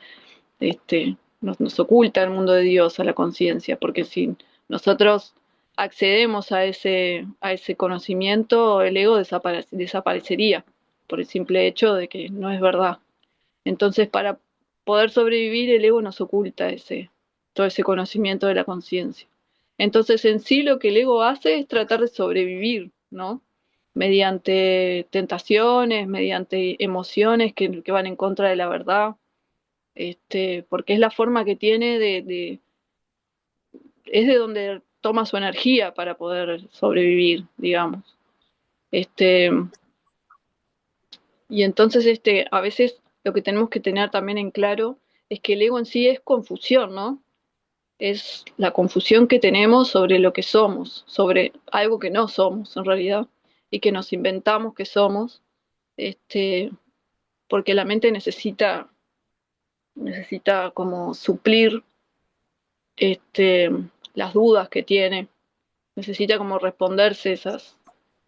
nos oculta el mundo de Dios a la conciencia, porque si nosotros accedemos a ese conocimiento, el ego desaparecería por el simple hecho de que no es verdad. Entonces, para poder sobrevivir, el ego nos oculta todo ese conocimiento de la conciencia. Entonces, en sí lo que el ego hace es tratar de sobrevivir, ¿no? Mediante tentaciones, mediante emociones que van en contra de la verdad, porque es la forma que tiene es de donde toma su energía para poder sobrevivir, digamos. Este, y entonces, a veces lo que tenemos que tener también en claro es que el ego en sí es confusión, ¿no? Es la confusión que tenemos sobre lo que somos, sobre algo que no somos en realidad, y que nos inventamos que somos, este, porque la mente necesita como suplir este, las dudas que tiene, necesita como responderse esas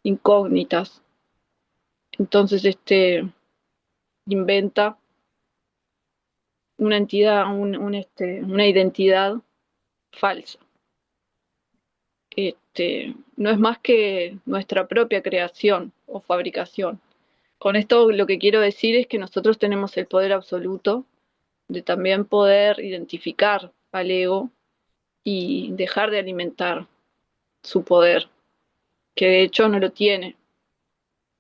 incógnitas. Entonces, inventa una entidad, una identidad falsa. No es más que nuestra propia creación o fabricación. Con esto lo que quiero decir es que nosotros tenemos el poder absoluto de también poder identificar al ego y dejar de alimentar su poder, que de hecho no lo tiene.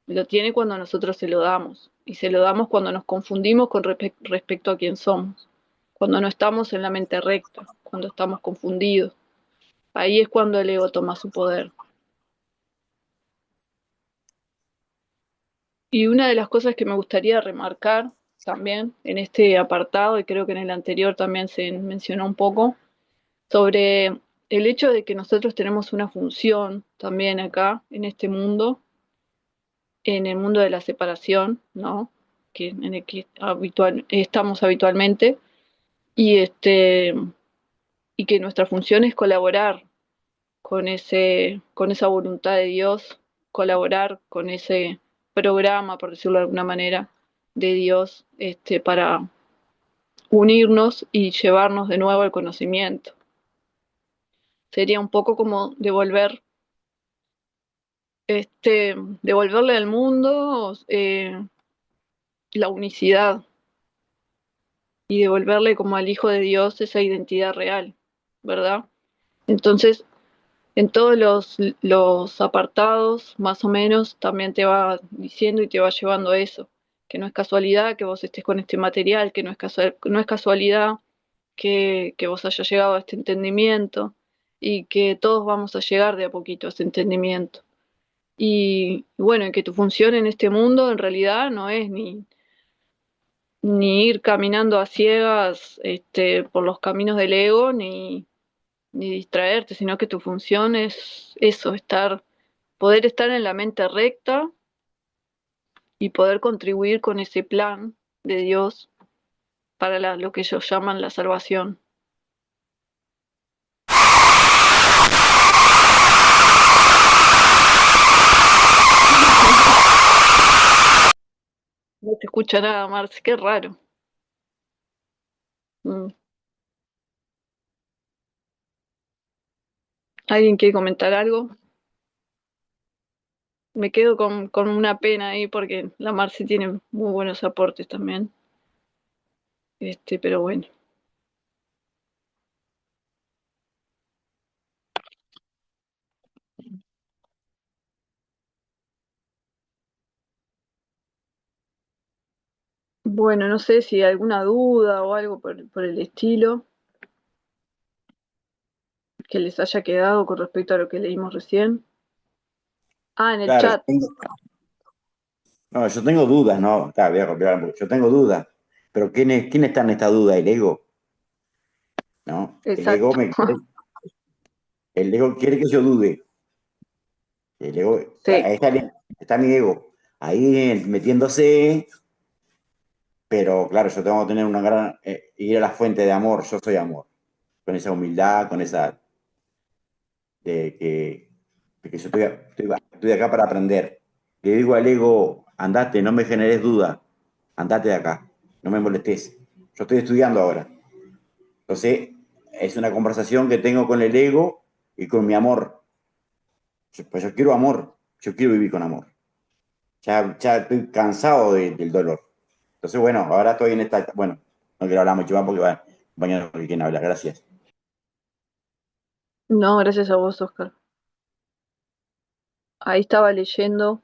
Lo tiene cuando nosotros se lo damos. Y se lo damos cuando nos confundimos con respecto a quién somos. Cuando no estamos en la mente recta, cuando estamos confundidos. Ahí es cuando el ego toma su poder. Y una de las cosas que me gustaría remarcar también en este apartado, y creo que en el anterior también se mencionó un poco, sobre el hecho de que nosotros tenemos una función también acá, en este mundo, en el mundo de la separación, ¿no? En el que estamos habitualmente, y, y que nuestra función es colaborar con esa voluntad de Dios, colaborar con ese programa, por decirlo de alguna manera, de Dios, para unirnos y llevarnos de nuevo al conocimiento. Sería un poco como devolverle al mundo la unicidad y devolverle como al Hijo de Dios esa identidad real. ¿verdad? Entonces, en todos los apartados, más o menos, también te va diciendo y te va llevando a eso, que no es casualidad que vos estés con este material, que no es casualidad que vos hayas llegado a este entendimiento y que todos vamos a llegar de a poquito a ese entendimiento. Y bueno, y que tu función en este mundo en realidad no es ni ir caminando a ciegas por los caminos del ego, ni distraerte, sino que tu función es eso, poder estar en la mente recta y poder contribuir con ese plan de Dios para lo que ellos llaman la salvación. No te escucha nada, Marce, qué raro. Mm. ¿Alguien quiere comentar algo? Me quedo con una pena ahí porque la Marce tiene muy buenos aportes también. Pero bueno. Bueno, no sé si hay alguna duda o algo por el estilo que les haya quedado con respecto a lo que leímos recién. Ah, en el Claro, chat. no, yo tengo dudas, ¿no? Está, voy a copiar un poco. Yo tengo dudas, pero ¿quién está en esta duda? El ego, ¿no? Exacto. El ego quiere que yo dude. El ego, Sí, ahí está mi ego, ahí metiéndose, pero claro, yo tengo que tener una gran, ir a la fuente de amor, yo soy amor, con esa humildad, con esa, de que yo estoy acá para aprender. Le digo al ego, andate, no me generes duda, andate de acá, no me molestes, yo estoy estudiando ahora. Entonces, es una conversación que tengo con el ego y con mi amor. Pues yo quiero amor, yo quiero vivir con amor. Ya estoy cansado del dolor. Entonces, bueno, ahora estoy en esta. Bueno, no quiero hablar mucho más porque va, mañana no hay quien habla. Gracias. no, gracias a vos, Oscar. Ahí estaba leyendo,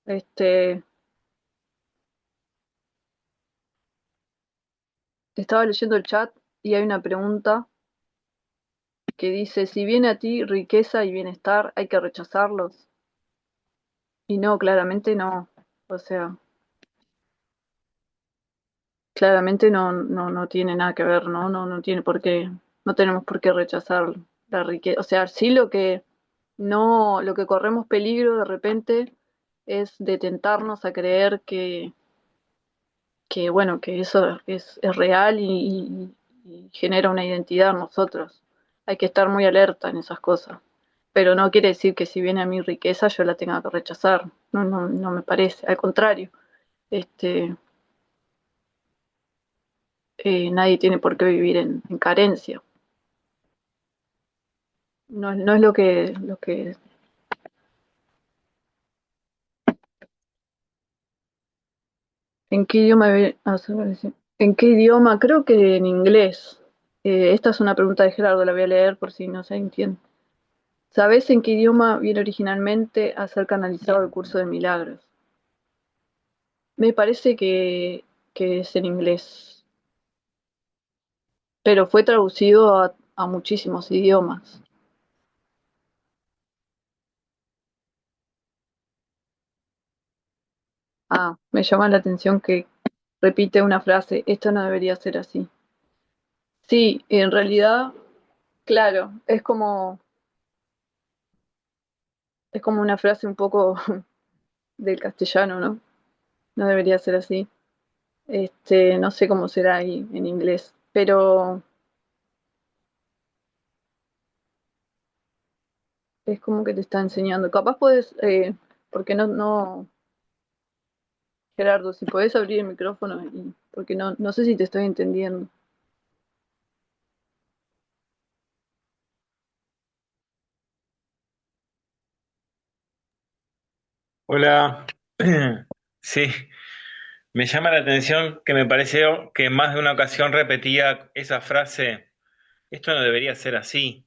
este, estaba leyendo el chat y hay una pregunta que dice, si viene a ti riqueza y bienestar, ¿hay que rechazarlos? Y no, claramente no. O sea, claramente no tiene nada que ver, ¿no? No tiene por qué, no tenemos por qué rechazar la riqueza. O sea, sí lo que corremos peligro de repente es de tentarnos a creer que bueno, que eso es real y genera una identidad en nosotros. Hay que estar muy alerta en esas cosas. Pero no quiere decir que si viene a mi riqueza yo la tenga que rechazar. No me parece. Al contrario, este, nadie tiene por qué vivir en carencia. No es lo que. ¿En qué idioma? ¿En qué idioma? Creo que en inglés. Esta es una pregunta de Gerardo, la voy a leer por si no se entiende. ¿Sabés en qué idioma viene originalmente a ser canalizado el curso de milagros? Me parece que es en inglés, pero fue traducido a muchísimos idiomas. Ah, me llama la atención que repite una frase, esto no debería ser así. Sí, en realidad, claro, es como una frase un poco del castellano, ¿no? No debería ser así. No sé cómo será ahí en inglés, pero es como que te está enseñando. Capaz puedes, porque Gerardo, si podés abrir el micrófono, porque no sé si te estoy entendiendo. Hola, sí, me llama la atención que me pareció que en más de una ocasión repetía esa frase esto no debería ser así,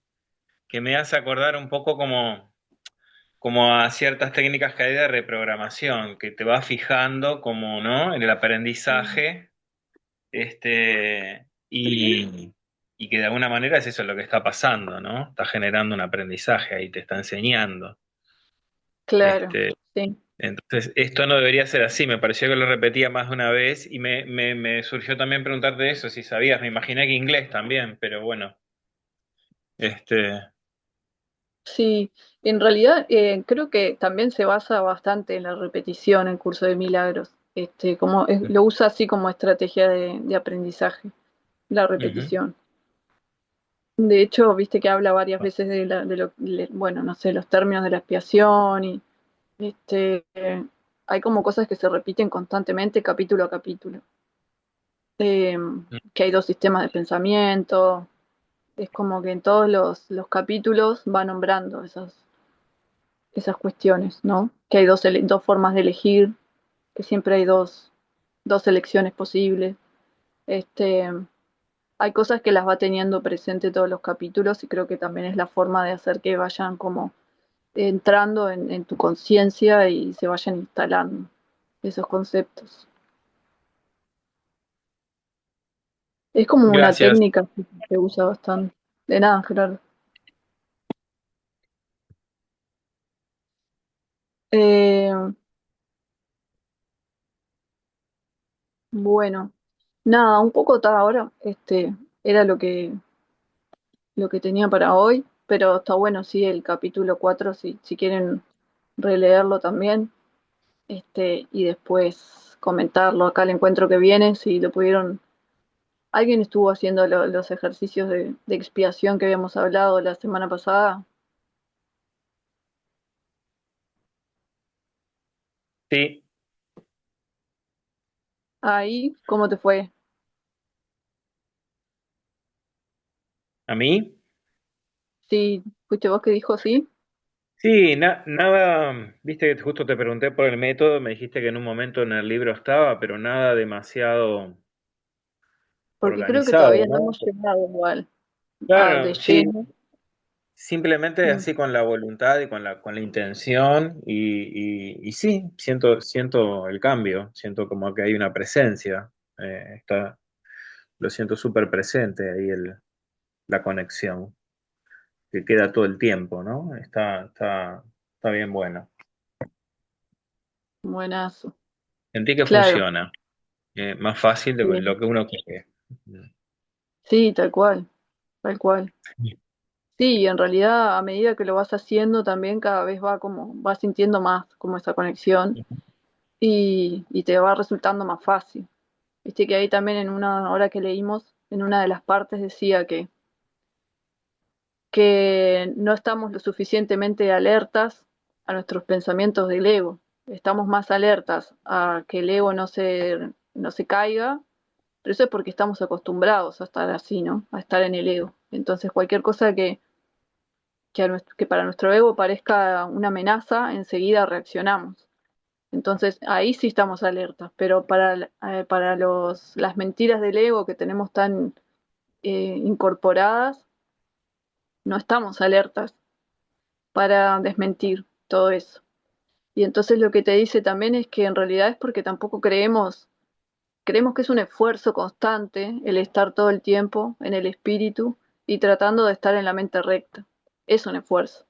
que me hace acordar un poco como a ciertas técnicas que hay de reprogramación, que te va fijando como, ¿no? En el Mm. aprendizaje, y que de alguna manera es eso lo que está pasando, ¿no? Está generando un aprendizaje ahí, te está enseñando. Claro, Este, sí. entonces, esto no debería ser así, me pareció que lo repetía más de una vez y me surgió también preguntarte eso, si sabías, me imaginé que inglés también, pero bueno, este, Sí, en realidad creo que también se basa bastante en la repetición el curso de milagros. Lo usa así como estrategia de aprendizaje, la ujú, repetición. De hecho, viste que habla varias veces bueno, no sé, los términos de la expiación y hay como cosas que se repiten constantemente capítulo a capítulo. Eh, que hay dos sistemas de pensamiento. Es como que en todos los capítulos va nombrando esas cuestiones, ¿no? Que hay dos formas de elegir, que siempre hay dos elecciones posibles. Este, hay cosas que las va teniendo presente todos los capítulos y creo que también es la forma de hacer que vayan como entrando en tu conciencia y se vayan instalando esos conceptos. Es como una gracias. técnica que se usa bastante. De nada, Gerardo. Eh, bueno, nada, un poco está ahora. Era lo que tenía para hoy, pero está bueno, sí, el capítulo 4 si quieren releerlo también, y después comentarlo acá el encuentro que viene, si lo pudieron. Alguien estuvo haciendo los ejercicios de expiación que habíamos hablado la semana pasada. Sí, Ahí, ¿cómo te fue? a mí. Sí, fuiste vos que dijo sí, Sí, nada, viste que justo te pregunté por el método, me dijiste que en un momento en el libro estaba, pero nada demasiado porque creo que organizado, todavía no ¿no? hemos llegado igual de Claro, sí, lleno. simplemente Mm. así con la voluntad y con la intención y sí, siento el cambio, siento como que hay una presencia, lo siento súper presente ahí la conexión, que queda todo el tiempo, ¿no? Está bien bueno. Buenazo. Sentí que Claro, funciona, más fácil de sí, lo que uno cree. sí, tal cual, tal cual. Sí, y en realidad a medida que lo vas haciendo también cada vez vas sintiendo más como esa conexión y te va resultando más fácil. Viste que ahí también en una hora que leímos, en una de las partes decía que no estamos lo suficientemente alertas a nuestros pensamientos del ego. Estamos más alertas a que el ego no se caiga, pero eso es porque estamos acostumbrados a estar así, ¿no? A estar en el ego. Entonces cualquier cosa que para nuestro ego parezca una amenaza, enseguida reaccionamos. Entonces ahí sí estamos alertas, pero para las mentiras del ego que tenemos tan incorporadas, no estamos alertas para desmentir todo eso. Y entonces lo que te dice también es que en realidad es porque tampoco creemos que es un esfuerzo constante el estar todo el tiempo en el espíritu y tratando de estar en la mente recta. Es un esfuerzo,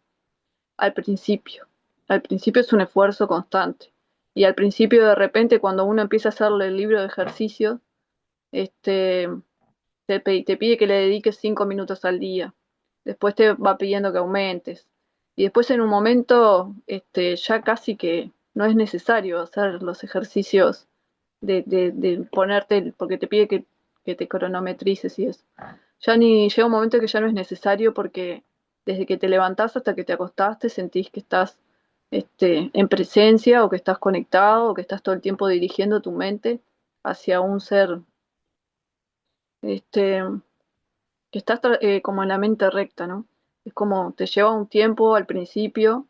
al principio. Al principio es un esfuerzo constante. Y al principio de repente cuando uno empieza a hacerle el libro de ejercicios, este, te pide que le dediques 5 minutos al día. Después te va pidiendo que aumentes. Y después en un momento ya casi que no es necesario hacer los ejercicios de ponerte, porque te pide que te cronometrices y eso. Ya ni llega un momento que ya no es necesario porque desde que te levantás hasta que te acostaste sentís que estás en presencia o que estás conectado o que estás todo el tiempo dirigiendo tu mente hacia un ser este, que estás como en la mente recta, ¿no? Es como te lleva un tiempo al principio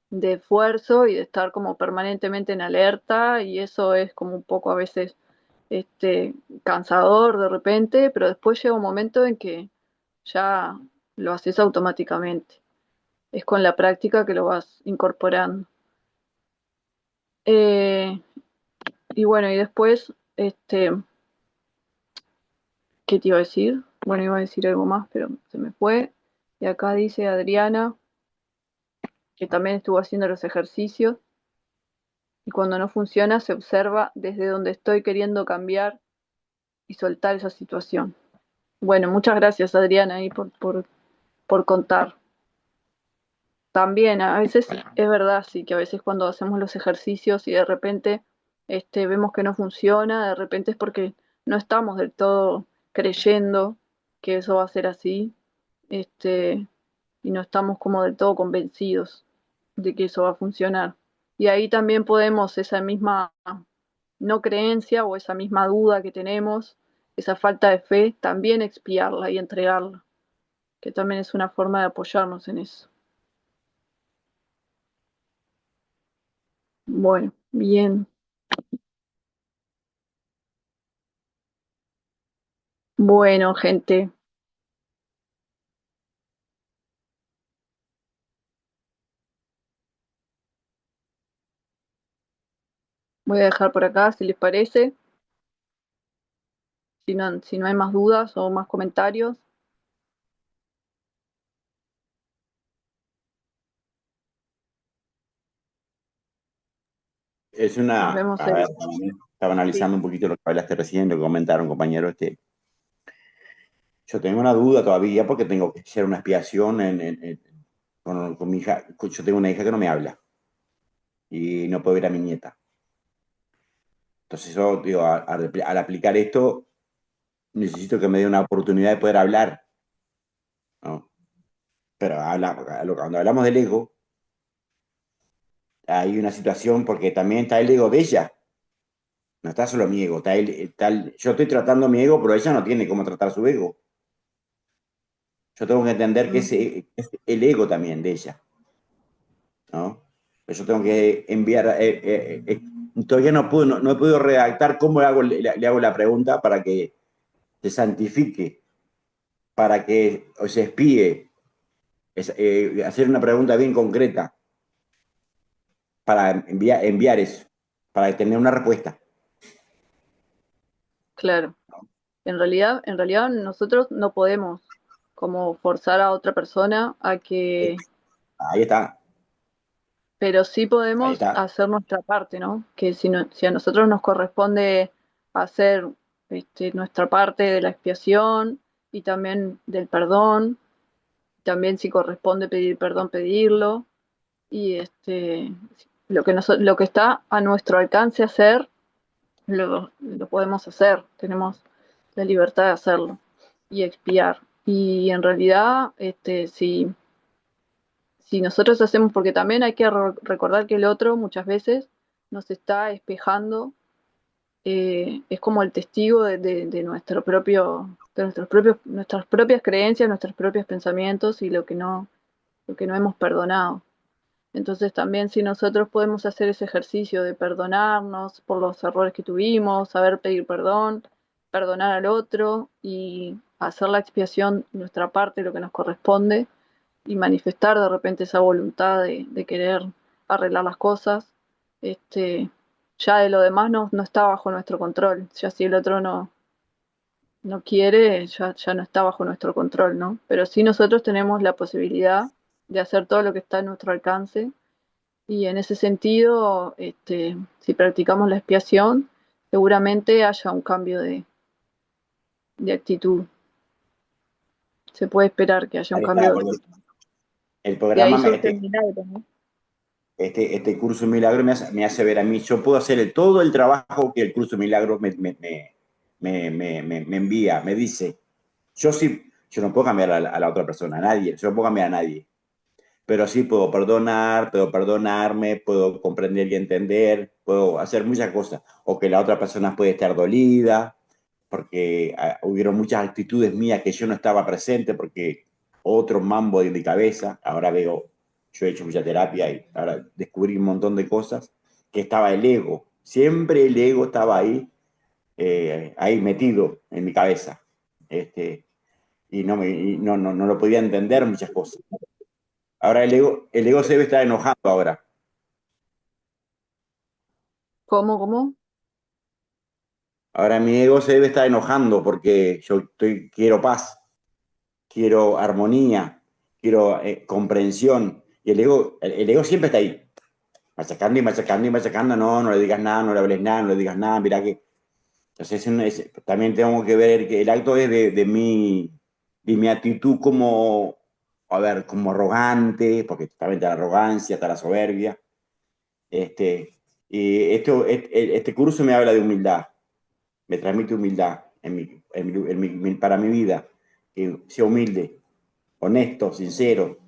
de esfuerzo y de estar como permanentemente en alerta y eso es como un poco a veces cansador de repente, pero después llega un momento en que ya lo haces automáticamente. Es con la práctica que lo vas incorporando. Eh, y bueno, y después, ¿qué te iba a decir? Bueno, iba a decir algo más, pero se me fue. Y acá dice Adriana, que también estuvo haciendo los ejercicios, y cuando no funciona se observa desde donde estoy queriendo cambiar y soltar esa situación. Bueno, muchas gracias Adriana ahí por contar. También a veces es verdad, sí, que a veces cuando hacemos los ejercicios y de repente vemos que no funciona, de repente es porque no estamos del todo creyendo que eso va a ser así, este, y no estamos como del todo convencidos de que eso va a funcionar. Y ahí también podemos esa misma no creencia o esa misma duda que tenemos, esa falta de fe, también expiarla y entregarla, que también es una forma de apoyarnos en eso. Bueno, bien. Bueno, gente, voy a dejar por acá si les parece, si no hay más dudas o más comentarios. Es Nos una, vemos a ver, estaba sí. analizando un poquito lo que hablaste recién, lo que comentaron compañeros, yo tengo una duda todavía porque tengo que hacer una expiación con mi hija. Yo tengo una hija que no me habla y no puedo ver a mi nieta. Entonces yo digo, al aplicar esto, necesito que me dé una oportunidad de poder hablar, ¿no? Pero cuando hablamos del ego, hay una situación porque también está el ego de ella, no está solo mi ego, yo estoy tratando mi ego, pero ella no tiene cómo tratar su ego. Yo tengo que entender que Mm, es el ego también de ella, ¿no? Pues yo tengo que enviar, todavía no he podido redactar cómo le hago la pregunta para que se santifique, para que se espíe, hacer una pregunta bien concreta para enviar eso, para tener una respuesta. claro. En realidad nosotros no podemos como forzar a otra persona a Eh, que, Ahí está, pero sí ahí podemos está. hacer nuestra parte, ¿no? Que si, si a nosotros nos corresponde hacer nuestra parte de la expiación y también del perdón, también si corresponde pedir perdón, pedirlo, y lo que está a nuestro alcance hacer, lo podemos hacer, tenemos la libertad de hacerlo y expiar. Y en realidad, si nosotros hacemos, porque también hay que recordar que el otro muchas veces nos está espejando, es como el testigo de nuestro propio, de nuestras propias creencias, nuestros propios pensamientos y lo que no hemos perdonado. Entonces también si nosotros podemos hacer ese ejercicio de perdonarnos por los errores que tuvimos, saber pedir perdón, perdonar al otro y hacer la expiación nuestra parte, lo que nos corresponde, y manifestar de repente esa voluntad de querer arreglar las cosas, ya de lo demás no está bajo nuestro control. Ya si el otro no quiere, ya no está bajo nuestro control, ¿no? Pero sí nosotros tenemos la posibilidad de hacer todo lo que está a nuestro alcance y en ese sentido, si practicamos la expiación, seguramente haya un cambio de actitud. Se puede esperar que haya un Ahí está, cambio. porque el De ahí programa, surge el milagro, ¿no? este curso Milagro me hace ver a mí, yo puedo hacer todo el trabajo que el curso Milagro me envía, me dice. Yo no puedo cambiar a la otra persona, a nadie, yo no puedo cambiar a nadie, pero sí puedo perdonar, puedo perdonarme, puedo comprender y entender, puedo hacer muchas cosas, o que la otra persona puede estar dolida, porque hubieron muchas actitudes mías que yo no estaba presente, porque otro mambo de mi cabeza, ahora veo, yo he hecho mucha terapia y ahora descubrí un montón de cosas, que estaba el ego, siempre el ego estaba ahí, ahí metido en mi cabeza. Este, y no lo podía entender muchas cosas. Ahora el ego se debe estar enojando ahora. ¿Cómo? Ahora mi ego se debe estar enojando porque quiero paz, quiero armonía, quiero comprensión. Y el ego siempre está ahí, machacando y machacando y machacando. No, no le digas nada, no le hables nada, no le digas nada, mira que. Entonces también tengo que ver que el acto es de mi actitud como, a ver, como arrogante, porque también está la arrogancia, está la soberbia. Este, este curso me habla de humildad, me transmite humildad para mi vida, que sea humilde, honesto, sincero,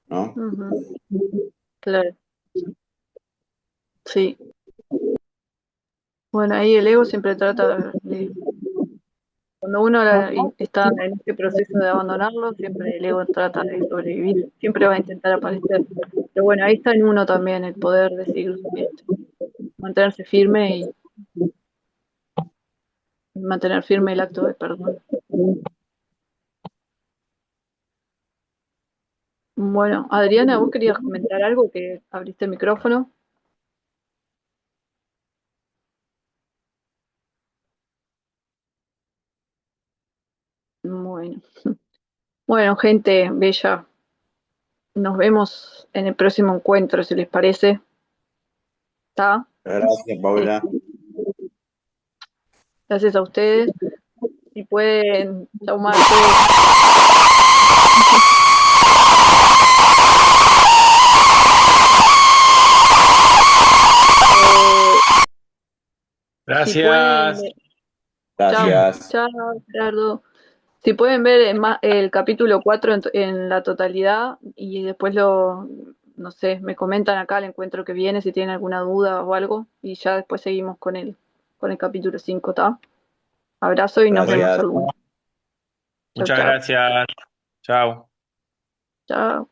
¿no? Ujú, claro, sí. Bueno, ahí el ego siempre trata cuando uno está en este proceso de abandonarlo, siempre el ego trata de sobrevivir, siempre va a intentar aparecer. Pero bueno, ahí está en uno también el poder decir, mantenerse firme y mantener firme el acto de perdón. Bueno, Adriana, vos querías comentar algo que abriste el micrófono. Bueno, bueno, gente bella, nos vemos en el próximo encuentro, si les parece. ¿Está? Gracias, Paula. Gracias a ustedes. Si pueden, chau Marce. Si pueden, Gracias. chao, Gracias. chao, Gerardo. Si pueden ver el capítulo 4 en la totalidad y después no sé, me comentan acá el encuentro que viene si tienen alguna duda o algo y ya después seguimos con el capítulo 5, ¿está? Abrazo y nos vemos Gracias. algunos. Chau, Muchas chau. gracias. Chao. Chao.